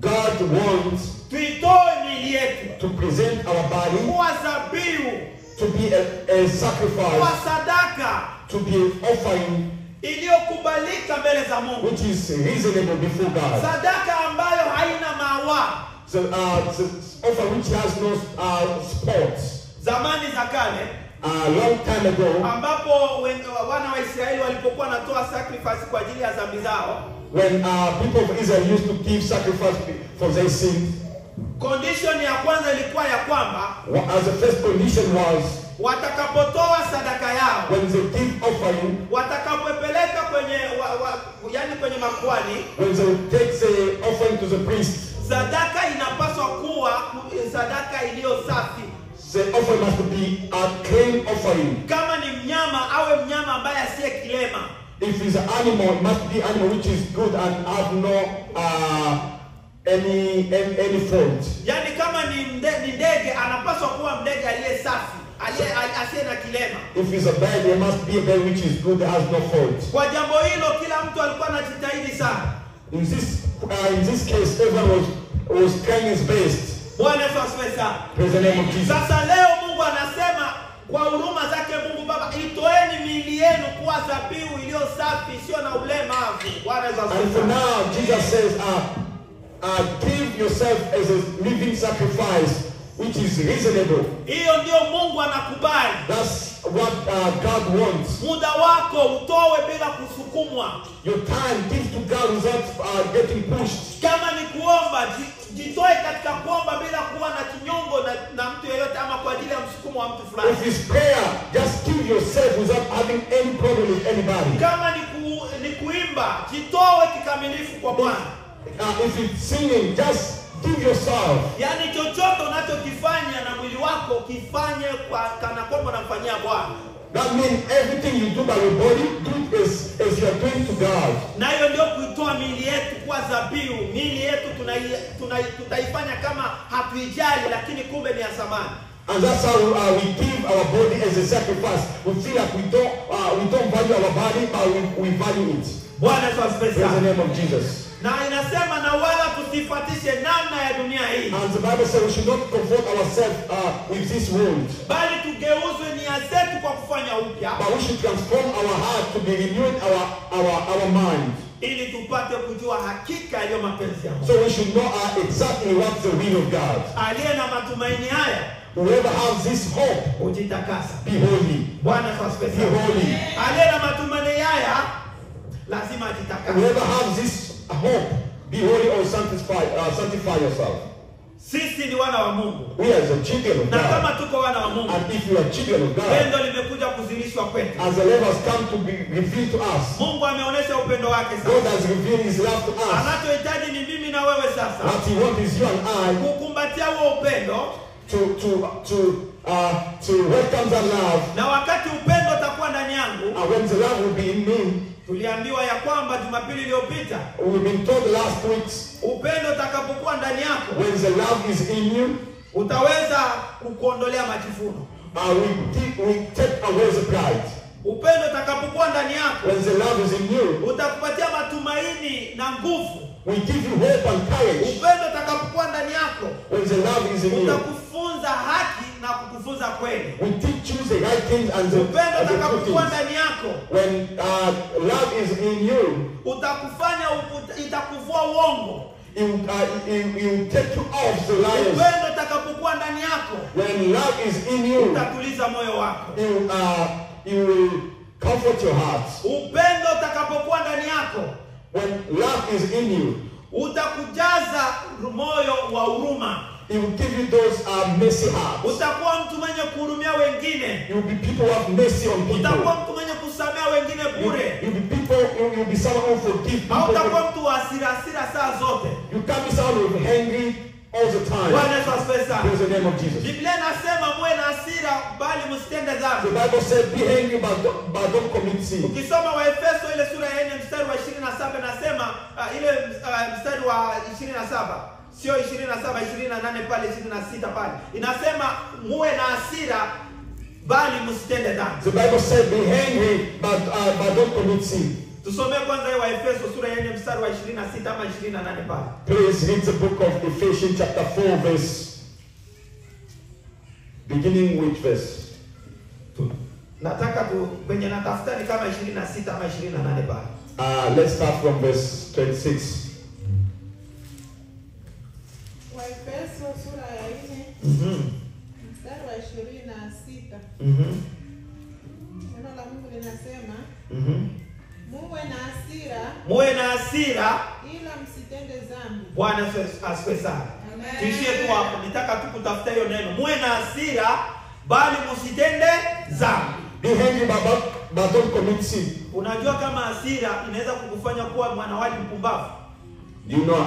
God wants tuitoe miili yetu to present our body kuwa dhabihu, to be a kuwa sacrifice, sadaka to be an offering iliyokubalika mbele za Mungu, which is reasonable before God. sadaka ambayo haina mawa. So, the offer which has no spots. Zamani za kale, A long time ago, ambapo wana wa Israeli walipokuwa wanatoa sacrifice kwa ajili ya dhambi zao, when people of Israel used to give sacrifice for their sins, condition ya kwanza ilikuwa ya kwamba as the first condition was, watakapotoa sadaka yao, when they give offering, watakapopeleka kwenye yani kwenye makuhani, when they take the offering to the priest, sadaka inapaswa kuwa sadaka iliyo safi. the offering must be a clean offering. Kama ni mnyama, awe mnyama ambaye asiye kilema. If it's an animal, it must be animal which is good and have no any fault. Yani kama ni ndege, anapaswa kuwa ndege aliye safi, asiye na kilema. If it's a bird, it must be a bird which is good, has no fault. Kwa jambo hilo kila mtu alikuwa anajitahidi sana. In this case, everyone was trying his best. Bwana Yesu asifiwe sana. Praise the name of Jesus. Sasa leo Mungu anasema kwa huruma zake Mungu Baba, itoeni miili yenu kuwa dhabihu iliyo safi, isiyo na ulemavu. Bwana Yesu asifiwe. And for now, Jesus says, give yourself as a living sacrifice, which is reasonable. Hiyo ndio Mungu anakubali. That's what God wants. Muda wako utoe bila kusukumwa. Your time, give to God without getting pushed. Kama ni kuomba, jitoe katika kuomba bila kuwa na kinyongo na mtu yeyote, ama kwa ajili ya msukumo wa mtu fulani. If it's prayer, just give yourself without having any problem with anybody. Kama ni kuimba, jitoe kikamilifu kwa Bwana. If it's singing, just give yourself. Yani chochote unachokifanya na mwili wako kifanye kana kwamba unamfanyia Bwana. That means everything you do by your body, do it as you are doing to God. Na hiyo ndio kuitoa miili yetu kwa dhabihu. Miili yetu tutaifanya kama hatuijali, lakini kumbe ni ya thamani. And that's how we give our body as a sacrifice. We feel like we don't value our body, but we value it. Bwana Yesu asifiwe Praise the sana. name of Jesus. Na inasema na wala tusifuatishe namna ya dunia hii, And the Bible says we should not comfort ourselves with this world, bali tugeuzwe nia zetu kwa kufanya upya, but we should transform our heart to be renewing our mind. ili tupate kujua hakika yaliyo mapenzi ya Mungu. So we should know exactly what's the will of God. Aliye na matumaini haya, Whoever has this hope, ujitakasa. be holy. Bwana Yesu asifiwe Be sana. holy. Aliye na matumaini haya lazima ajitakase. Whoever has this hope, be holy or sanctify yourself. Sisi ni wana wa Mungu. We are the children of Na kama God. tuko wana wa Mungu, And if you are children of God, pendo limekuja kuzilishwa kwetu. as the love has come to be revealed to us, Mungu ameonyesha upendo wake God sasa. has revealed his love to us. Anachohitaji ni mimi na wewe sasa What he wants is you and I kukumbatia huo upendo, to welcome that love. na wakati upendo utakuwa ndani yangu. And when the love will be in me, Tuliambiwa ya kwamba Jumapili iliyopita, we've been told last week, upendo utakapokuwa ndani yako, when the love is in you, utaweza kukuondolea majivuno. we take away the pride. Upendo utakapokuwa ndani yako, When the love is in you, utakupatia matumaini na nguvu. we give you hope and courage. Upendo utakapokuwa ndani yako, When the love is in you, utakufunza haki na kukufunza kweli. we teach you the right things and the Upendo true utakapokuwa things. ndani yako, When love is in you, itakuvua uongo. it will take you off the lies. Upendo utakapokuwa ndani yako, When love is in you, utatuliza moyo wako. it will comfort your heart. Upendo utakapokuwa ndani yako, When love is in you, utakujaza moyo wa huruma. it will give you those mercy hearts. Utakuwa mtu mwenye kuhurumia wengine. You will be people who have mercy on Utakuwa people. mtu mwenye kusamea wengine bure. You'll be someone who forgive people. Hautakuwa mtu wa hasira saa zote. You can't be someone who's angry all the time. Bwana Yesu asifiwe sana. Praise the name of Jesus. Biblia inasema muwe na hasira bali msitende The dhambi. Bible said, be angry but don't commit sin. Ukisoma Waefeso ile sura ya 4 mstari wa 27 nasema ile mstari wa 27, sio 27, 28 pale, 26 pale. Inasema muwe na hasira bali msitende dhambi. The Bible said, be angry but don't commit sin. Tusomee kwanza hiyo Waefeso sura ya 4 mstari wa 26 ama 28 pale. Please read the book of Ephesians chapter 4 verse, beginning with verse 2. Nataka tu kwenye natafuta ni kama 26 ama 28 pale. Let's start from verse 26. Waefeso sura ya 4 mstari wa 26. Neno la Mungu linasema muwe na hasira ila msitende dhambi. Bwana asifiwe sana. Tuishie tu hapo. Nitaka tu kutafuta hiyo neno. Muwe na hasira bali msitende dhambi. Be angry but don't commit sin. Unajua kama hasira inaweza kukufanya kuwa mwanawali mpumbavu? Do you know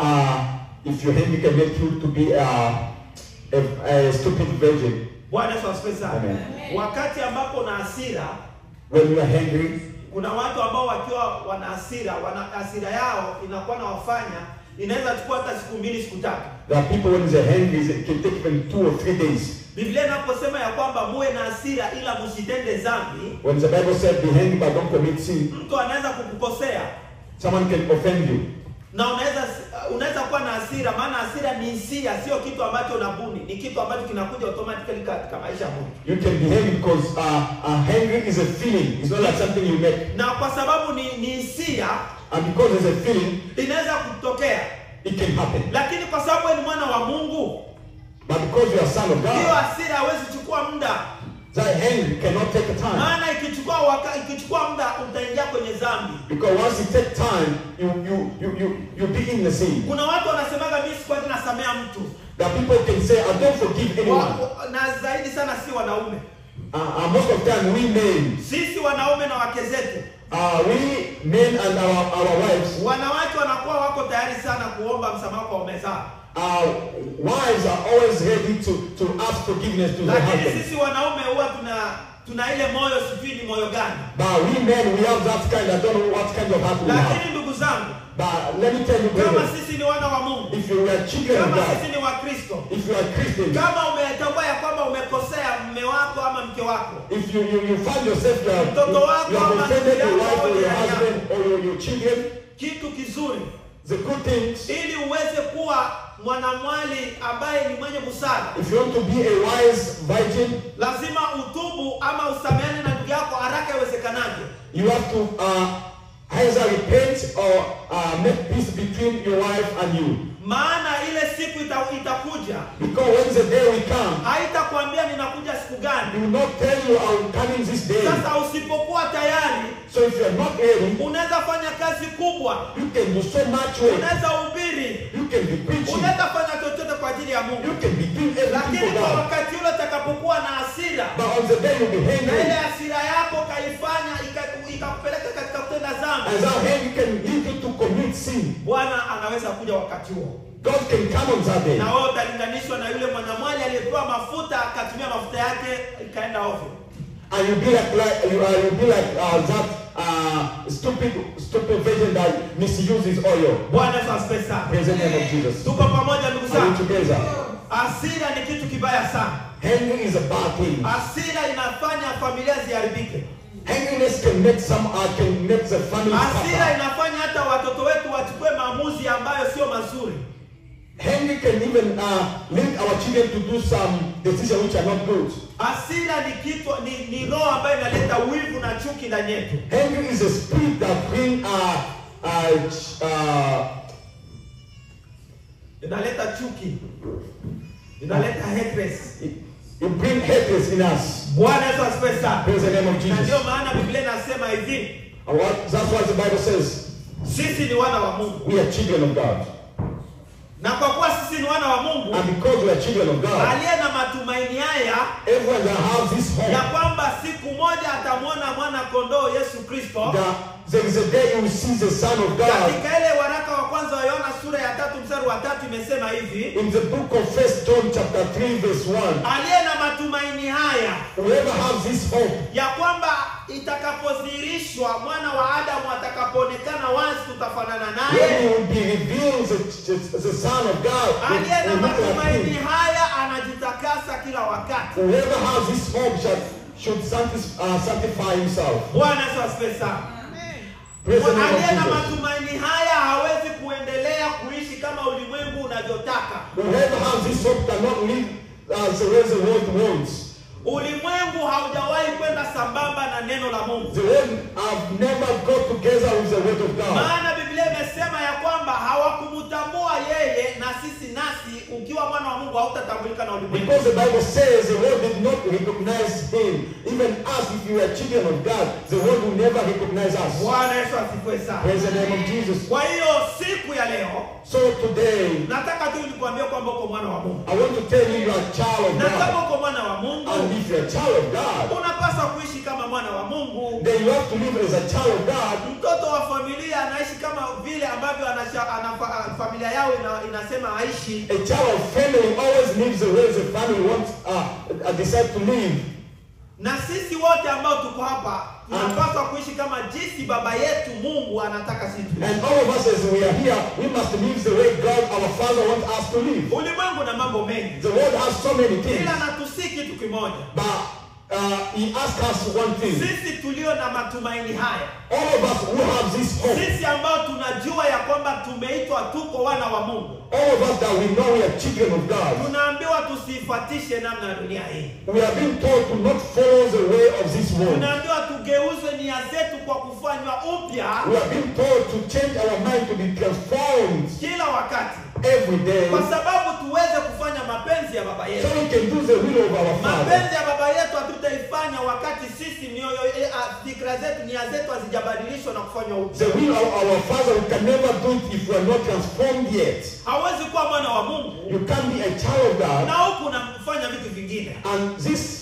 if you're angry can make you to be a stupid virgin? Bwana asifiwe sana. Amen. Wakati ambapo na hasira, When you are angry, kuna watu ambao wakiwa wana hasira yao inakuwa na wafanya inaweza chukua hata siku 2 siku 3. there are people when they're angry it can take even 2 or 3 days. Biblia inaposema ya kwamba muwe na hasira ila msitende dhambi, When the Bible said be angry but don't commit sin, mtu anaweza kukukosea someone can offend you. na unaweza kuwa na hasira, maana hasira ni hisia, sio kitu ambacho unabuni, ni kitu ambacho kinakuja automatically katika maisha ya mtu. You can be angry because angry is a feeling. It's not like something you make. Na kwa sababu ni hisia, And because it's a feeling, inaweza kutokea. it can happen. Lakini kwa sababu wewe ni mwana wa Mungu, But because you are son of hiyo God, hasira haiwezi kuchukua muda. that anger cannot take time. Maana ikichukua muda utaingia kwenye dhambi. Because once it takes time, you be in the sin. Kuna watu wanasemaga mimi sikwani nasamea mtu. That people can say, I don't forgive anyone. Na zaidi sana si wanaume. Most of the time, we men, Sisi wanaume na wake zetu, we men and our wives, wanawake wanakuwa wako tayari sana kuomba msamaha kwa waume zao. wives are always ready to ask forgiveness to their Lakini husbands. sisi wanaume huwa tuna ile moyo, sijui ni moyo gani. But we men, we have that kind. I don't know what kind of heart we have. Lakini ndugu zangu, But let me tell you, kama brother, sisi ni wana wa Mungu, if you are children of kama God, sisi ni Wakristo, if you are Christian, kama umetambua ya kwamba umekosea mume wako ama mke wako, if you find yourself you have offended your wife or your husband or your children, kitu kizuri the good things, ili uweze kuwa mwanamwali ambaye ni mwenye busara, if you want to be a wise virgin, lazima utubu ama usameane na ndugu yako haraka iwezekanavyo. you have to either repent or make peace between your wife and you. Maana ile siku itakuja, Because when the day will come, haitakwambia ninakuja siku he gani. will not tell you I'm coming this day. Sasa usipokuwa tayari, So if you are not ready, unaweza fanya kazi kubwa, you can do so much work. unaweza hubiri, You can be preaching. unaweza fanya chochote kwa ajili ya You Mungu. can be doing everything Lakini for kwa God. wakati ule utakapokuwa na hasira, But on the day you'll be na ile angry, hasira yako kaifanya ikakupeleka katika kutenda dhambi, and that anger can lead you to commit sin. Bwana anaweza kuja wakati huo, God can come on that day. na wewe utalinganishwa na yule mwanamwali aliyepewa mafuta akatumia mafuta yake ikaenda ovyo. And you'll be like that stupid virgin that misuses oil. Bwana asifiwe sana. Praise the name of Jesus. Tuko pamoja ndugu Are we zangu. together? Hasira ni kitu kibaya sana. Anger is a bad thing. Hasira inafanya familia ziharibike. Angriness can make the family Hasira suffer. inafanya hata watoto wetu wachukue maamuzi ambayo sio mazuri. Anger can even lead our children to do some decisions which are not good. Hasira ni roho ambayo inaleta wivu na chuki ndani yetu. Anger is a spirit that brings Inaleta chuki. Inaleta hatred. it brings hatred in us. Bwana Yesu asifiwe sana. Praise the name of Na Jesus. ndio maana Biblia inasema hivi, That's what the Bible says. sisi ni wana wa Mungu. We are children of God. Na kwa kuwa sisi ni wana wa Mungu, And because we are children of God, aliye na matumaini haya everyone that has this ya hope, kwamba siku moja atamwona mwana kondoo Yesu Kristo. that there is a day you will see the Son of God. Katika ile waraka wa kwanza wa Yohana sura ya 3 mstari wa 3 imesema hivi, In the book of 1 John chapter 3 verse 1, aliye na matumaini haya whoever has this hope, ya kwamba itakapodhihirishwa mwana wa Adamu atakapoonekana wazi tutafanana when naye. he will be revealed the Son of God, Aliye na will look like matumaini him. haya anajitakasa kila wakati. Whoever has this hope should sanctify himself. Bwana Yesu asifiwe sana. Praise the name of Aliye na Jesus. matumaini haya hawezi kuendelea kuishi kama ulimwengu unavyotaka. Whoever has this hope cannot live as the way the world wants. Ulimwengu haujawahi kwenda sambamba na neno la Mungu. The world have never got together with the word of God. Maana Biblia imesema ya kwamba hawakumtambua yeye, na sisi nasi ukiwa mwana wa Mungu hautatambulika na ulimwengu. Because the Bible says the world did not recognize him. Even us, if you are children of God, the world will never recognize us. Bwana Yesu asifiwe sana. Praise the name of Jesus. Kwa hiyo siku ya leo So today, nataka tu nikuambie kwamba uko mwana wa Mungu. I want to tell you you are a child of Na kama God. uko mwana wa Mungu, And if you're a child of God, unapaswa kuishi kama mwana wa Mungu. then you have to live as a child of God. Mtoto wa familia anaishi kama vile ambavyo familia yao inasema aishi. A child of family always lives the way the family wants, decide to live. Na sisi wote ambao tuko hapa tunapaswa kuishi kama jinsi baba yetu Mungu anataka sisi tuishi. And all of us as we are here, we must live the way God, our Father, wants us to live. Ulimwengu na mambo mengi. The world has so many things. Ila natusiki kitu kimoja. But he asked us one thing. Sisi tulio na matumaini haya, All of us who have this hope, sisi ambao tunajua ya kwamba tumeitwa tuko wana wa Mungu, all of us that we know we are children of God, tunaambiwa tusifuatishe namna ya dunia hii. we are being told to not follow the way of this world. Tunaambiwa tugeuze nia zetu kwa kufanywa upya We are being told to change our mind, to be transformed kila wakati, every day, kwa sababu tuweze kufanya mapenzi ya baba so yetu. we can do the will of our Father. Mapenzi ya baba yetu hatutaifanya wakati sisi fikra zetu, nia zetu hazijabadilishwa na kufanywa upya. The will of our Father, we can never do it if we are not transformed yet. Hawezi kuwa mwana wa Mungu You can't be a child of God, na huku unafanya vitu vingine. and this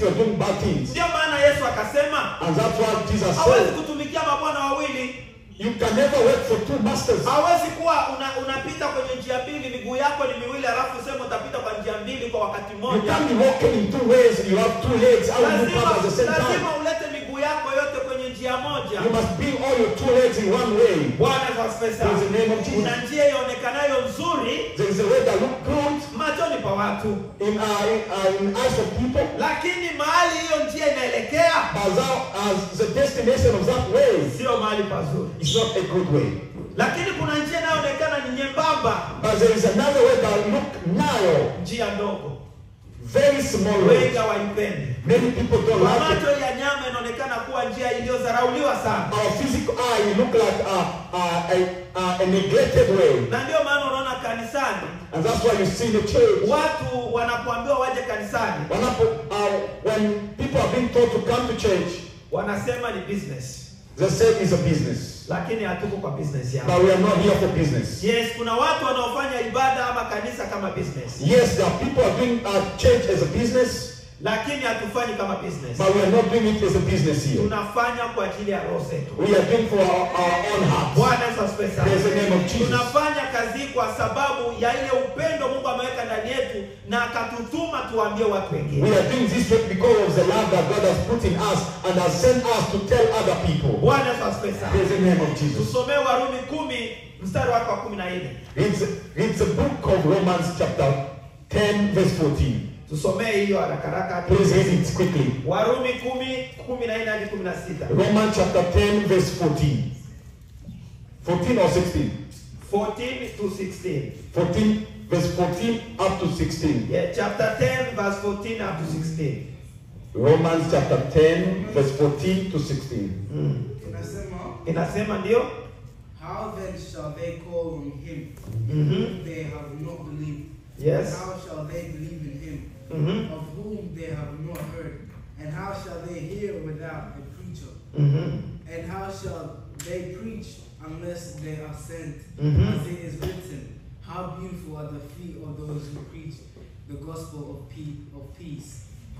you are doing bad things. Ndio maana Yesu akasema And that's what Jesus hawezi said. kutumikia mabwana wawili. You can never work for two masters. Hawezi kuwa unapita kwenye njia mbili, miguu yako ni miwili, alafu sema utapita kwa njia mbili kwa wakati You mmoja. can't be walking in two ways. You have two legs. How will you come at the same time? Lazima ulete miguu yako yote kwenye njia moja. You must bring all your two legs in one way. Bwana asifiwe sana. In the name of Jesus. Kuna njia ionekanayo nzuri There is a way that looks good machoni pa watu, in eyes of people, lakini mahali hiyo njia inaelekea but as the destination of that way, sio mahali pazuri. it's not a good way. Lakini kuna njia inayoonekana ni nyembamba, But there is another way that look narrow, njia ndogo, very small way. wengi hawaipendi. Many people don't Kwa like it. macho ya nyama inaonekana kuwa njia iliyodharauliwa sana, Our physical eye look like a neglected way, na ndio maana unaona kanisani and that's why you see in the church. watu wanapoambiwa waje kanisani When people are being told to come to church, wanasema ni business, they say it's a business. lakini hatuko kwa business yao. But we are not here for business. Yes, kuna watu wanaofanya ibada ama kanisa kama business, Yes, there are people are doing church as a business, lakini hatufanyi kama business. but we are not doing it as a business here. Tunafanya kwa ajili ya roho zetu. We are doing for our own hearts. Bwana Yesu asifiwe sana. Praise the name of Jesus. Tunafanya kazi kwa sababu ya ile upendo Mungu ameweka ndani yetu na akatutuma tuambie watu wengine. We are doing this work because of the love that God has put in us and has sent us to tell other people. Bwana Yesu asifiwe sana. Praise the name of Jesus. Tusomee Warumi 10 mstari wake wa 14. Read the book of Romans chapter 10 verse 14. Tusomee hiyo haraka haraka. Please read it quickly. Warumi 10:14 hadi 16. Romans chapter 10 verse 14. 14 or 16? 14 to 16. 14 verse 14 up to 16. Yeah, chapter 10 verse 14 up to 16. Romans chapter 10 verse 14 to 16. Inasema ndio? How then shall they call on him Mhm. they have not believed? Yes. How shall they believe in him Mhm. of whom they have not heard? And how shall they hear without a preacher? Mhm. And how shall they preach unless they are sent? Mhm. As it is written, how beautiful are the feet of those who preach the gospel of peace.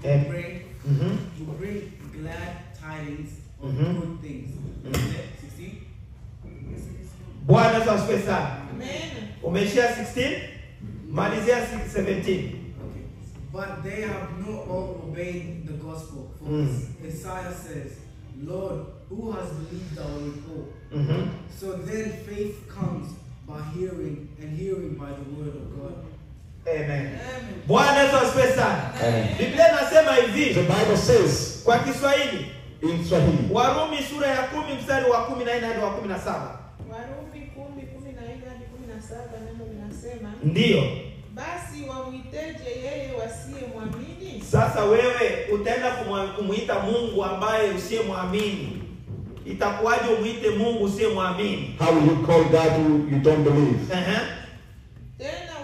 And- Mhm. Who bring glad tidings of Mhm. good things. Mhm. 16. Bwana Yesu asifiwe sana. Amen. Umeishia 16? Malizia 17. Okay. But they have not all obeyed the gospel. For Isaiah says, Lord, who has believed our report? Mhm. So then faith comes by hearing, and hearing by the word of God. Amen. Amen. Bwana Yesu asifiwe sana. Amen. Biblia inasema The hivi Bible says kwa Kiswahili, in Swahili, Warumi sura ya 10 mstari wa 14 hadi wa 17. Warumi 10:14 hadi 17 neno linasema Ndiyo. basi wamwiteje yeye wasiyemwamini? Sasa wewe utaenda kumuita Mungu ambaye usiyemwamini. Itakuwaje umuite Mungu usiyemwamini? How will you call God who you don't believe? Tena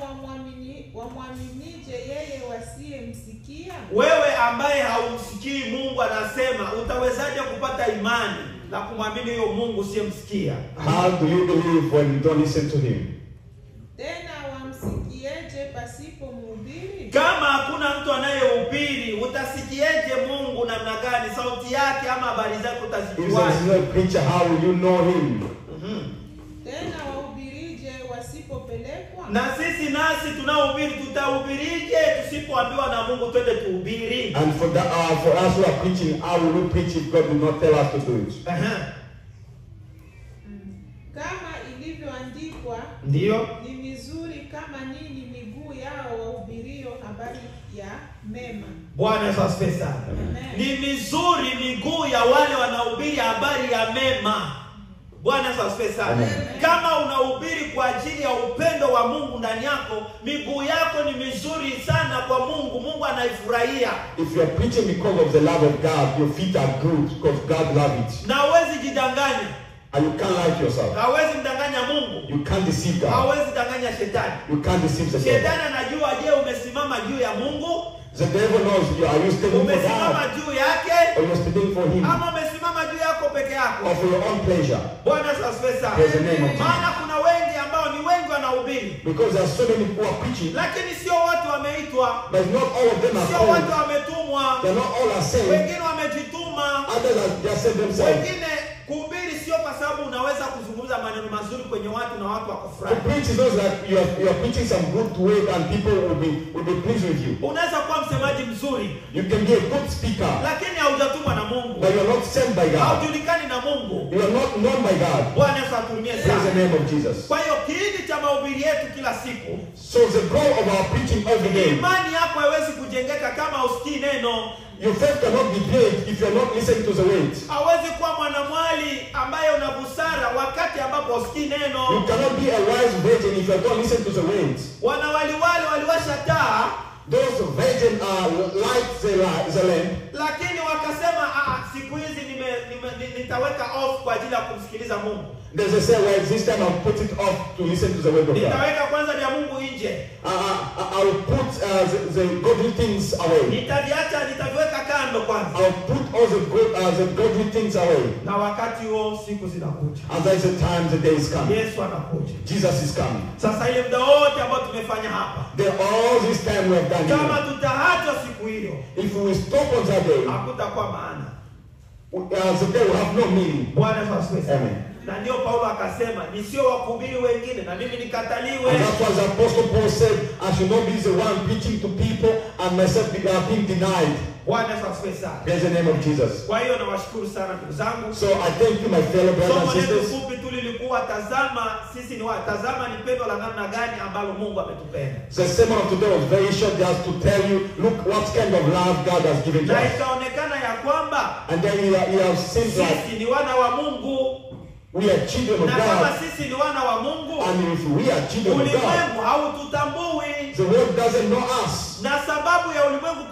wamwaminije yeye wasiyemsikia? Wewe ambaye haumsikii Mungu anasema, utawezaje kupata imani na kumwamini huyo Mungu usiyemsikia? How do you believe when you don't listen to him? Tena wamsikieje pasipo mhubiri? Kama hakuna mtu anayehubiri, utasikieje Mungu namna gani? Sauti yake ama habari zake If there utazijuaje? is no preacher, how will you know him? Tena wahubirije wasipopelekwa? Na sisi nasi tunahubiri, tutahubirije tusipoambiwa na Mungu twende tuhubiri? And for us who are preaching, how will we preach if God will not tell us to do it? Kama ilivyoandikwa, Ndiyo. ni vizuri kama nini miguu yao wahubirio habari ya mema. Bwana Yesu asifiwe sana. Ni mizuri miguu ya wale wanaohubiri habari ya mema. Bwana Yesu asifiwe sana. Kama unahubiri kwa ajili ya upendo wa Mungu ndani yako, miguu yako ni mizuri sana kwa Mungu. Mungu anaifurahia. If you are preaching because of the love of God, your feet are good because God loves it. Na huwezi jidanganya. And you can't lie to yourself. Hawezi mdanganya Mungu. You can't deceive God. Hawezi danganya shetani. You can't deceive the devil. Shetani anajua je umesimama juu ya Mungu? The devil knows you. Are you standing for Umesimama God? juu yake? Or you're standing for him? Ama umesimama juu yako peke yako? Or for your own pleasure? Bwana Yesu asifiwe sana. Praise the name of Jesus. Maana kuna wengi ambao ni wengi wanahubiri, Because there are so many who are preaching, lakini sio wote wameitwa, but not all of them are sio wote called. wametumwa. They're not all are saved. Wengine wamejituma, Others are just saved themselves. wengine kuhubiri sio kwa sababu unaweza kuzungumza maneno mazuri kwenye watu na watu To wakufurahi. preach is not that you are preaching some good word and people will be pleased with you. Unaweza kuwa msemaji mzuri, You can be a good speaker, lakini haujatumwa na Mungu, but you are not sent by God. haujulikani na Mungu. You are not known by God. Bwana Yesu aturumie Praise the sana. name of Jesus. Kwa hiyo kiini cha mahubiri yetu kila siku, So the goal of our preaching every day, imani yako haiwezi kujengeka kama usikii neno. your faith cannot be built if you are not listening to the word. Hawezi kuwa mwanamwali ambaye una busara wakati ambapo usikii You neno. cannot be a wise virgin if you are not listening to the word. Wanawaliwali waliwasha taa, Those virgin light the lamp, lakini wakasema siku hizi nitaweka off kwa ajili ya kumsikiliza Mungu. they say, well, this time I'll put it off to listen to the word of God. Nitaweka kwanza vya Mungu nje. I'll put the godly things away. Nitaviweka kando kwanza. I'll put all the godly things away. Na wakati huo siku zinakuja. And that's the time, the day is coming. Yesu anakuja. Jesus is coming. Sasa ile muda wote ambao tumefanya hapa, Then all this time we have done kama here, tutaacha siku hiyo, if we stop on that day, hakutakuwa maana. the day will have no meaning. Bwana Yesu asifiwe sana. Amen. Na ndio Paulo akasema nisio wakuhubiri wengine na mimi nikataliwe. And that's why the Apostle Paul said, I should not be the one preaching to people and myself being denied. Bwana Yesu asifiwe sana. Praise the name of Jesus. Kwa hiyo nawashukuru sana ndugu zangu. So I thank you, my fellow brothers Somo and letu sisters. fupi tu lilikuwa tazama ni pendo la namna gani ambalo Mungu ametupenda. The sermon of today was very short, just to tell you, look what kind of love God has given to Na us. ikaonekana ya kwamba And then you have seen that sisi ni wana wa Mungu, we are children of na kama God. sisi ni wana wa Mungu, And if we are children of God, ulimwengu haututambui. the world doesn't know us. Na sababu ya ulimwengu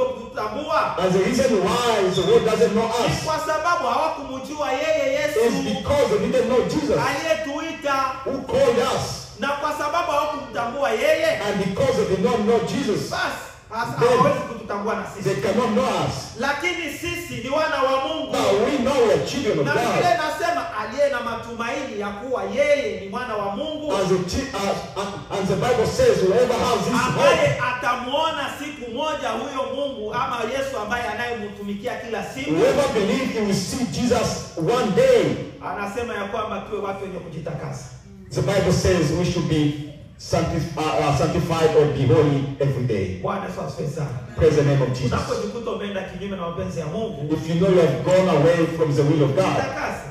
kutokutambua And the reason why the world doesn't know ni us kwa sababu hawakumjua yeye is Yesu because they didn't know Jesus, aliyetuita, who called us. na kwa sababu hawakumtambua yeye, And because they did not know Jesus, basi hawawezi kututambua na they sisi. cannot know us. Lakini sisi ni wana wa Mungu, Now we know we are children of na vile God. nasema aliye na matumaini ya kuwa yeye ni mwana wa Mungu, And the Bible says, whoever has this hope, ambaye atamuona siku moja huyo Mungu ama Yesu ambaye anayemtumikia kila siku, whoever believes he will see Jesus one day. anasema ya kwamba tuwe watu wenye kujitakasa. The Bible says we should be sanctified or be holy every day. Bwana Yesu asifiwe sana. Praise the name of Jesus. Unapojikuta umeenda kinyume na mapenzi ya Mungu, If you know you have gone away from the will of God, jitakase.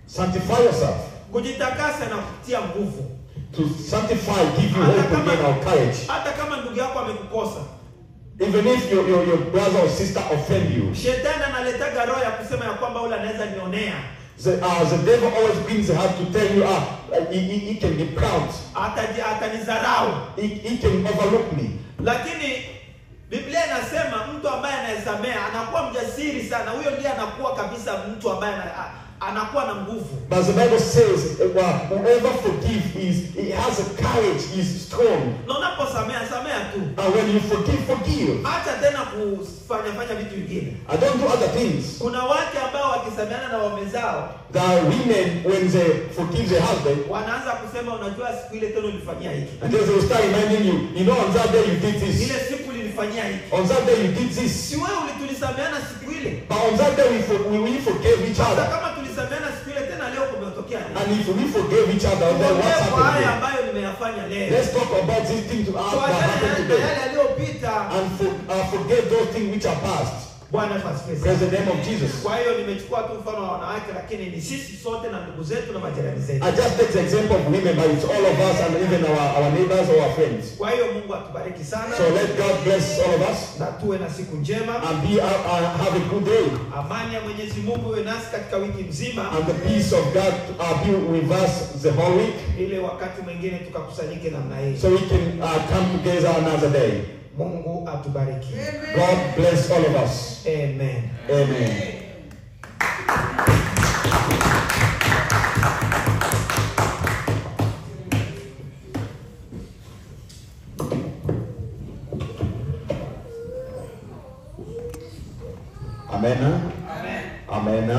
sanctify yourself. Kujitakasa na kutia nguvu. To sanctify, give you hope again or courage. Hata kama ndugu yako amekukosa, Even if your brother or sister offend you, shetani analetaga roho ya kusema ya kwamba ule anaweza nionea. The devil always brings the heart to tell you, he can be proud. Atanizarau. He can overlook me. Lakini Biblia inasema mtu ambaye anayesamea anakuwa mjasiri sana. Huyo ndiye anakuwa kabisa mtu ambaye anakuwa na nguvu. But the Bible says, whoever forgives, he has a courage, he's strong. Na unaposamea samea tu. And when you forgive. Acha tena kufanya vitu vingine. I don't do other things. Kuna wake ambao wakisameana na waume zao, the women, when they forgive their husband, wanaanza kusema unajua siku ile tena ulifanyia hiki. And they will start reminding you, you know, on that day you did this. Ile siku ulifanyia hiki. On that day you did this. Si wewe tulisameana siku ile. But on that day we forgave each other. Kama tulisameana siku ile tena leo kumetokea nini? And if we forgave each other, then what's happening? Ambayo nimeyafanya leo. Let's talk about these things that happened today. And forget those things which are past. Bwana asifiwe. Praise the name of Jesus. Kwa hiyo nimechukua tu mfano wa wanawake, lakini ni sisi sote na ndugu zetu na majirani zetu. I just take the example of women, but it's all of us and even our neighbors or our friends. Kwa hiyo Mungu atubariki sana. So let God bless all of us. Na tuwe na siku njema. And have a good day. Amani ya Mwenyezi Mungu iwe nasi katika wiki nzima. And the peace of God be with us the whole week. Ile wakati mwingine tukakusanyike namna hii. So we can come together another day. Mungu atubariki. God bless all of us. Amen. Amen. Amen. Amen. Amen.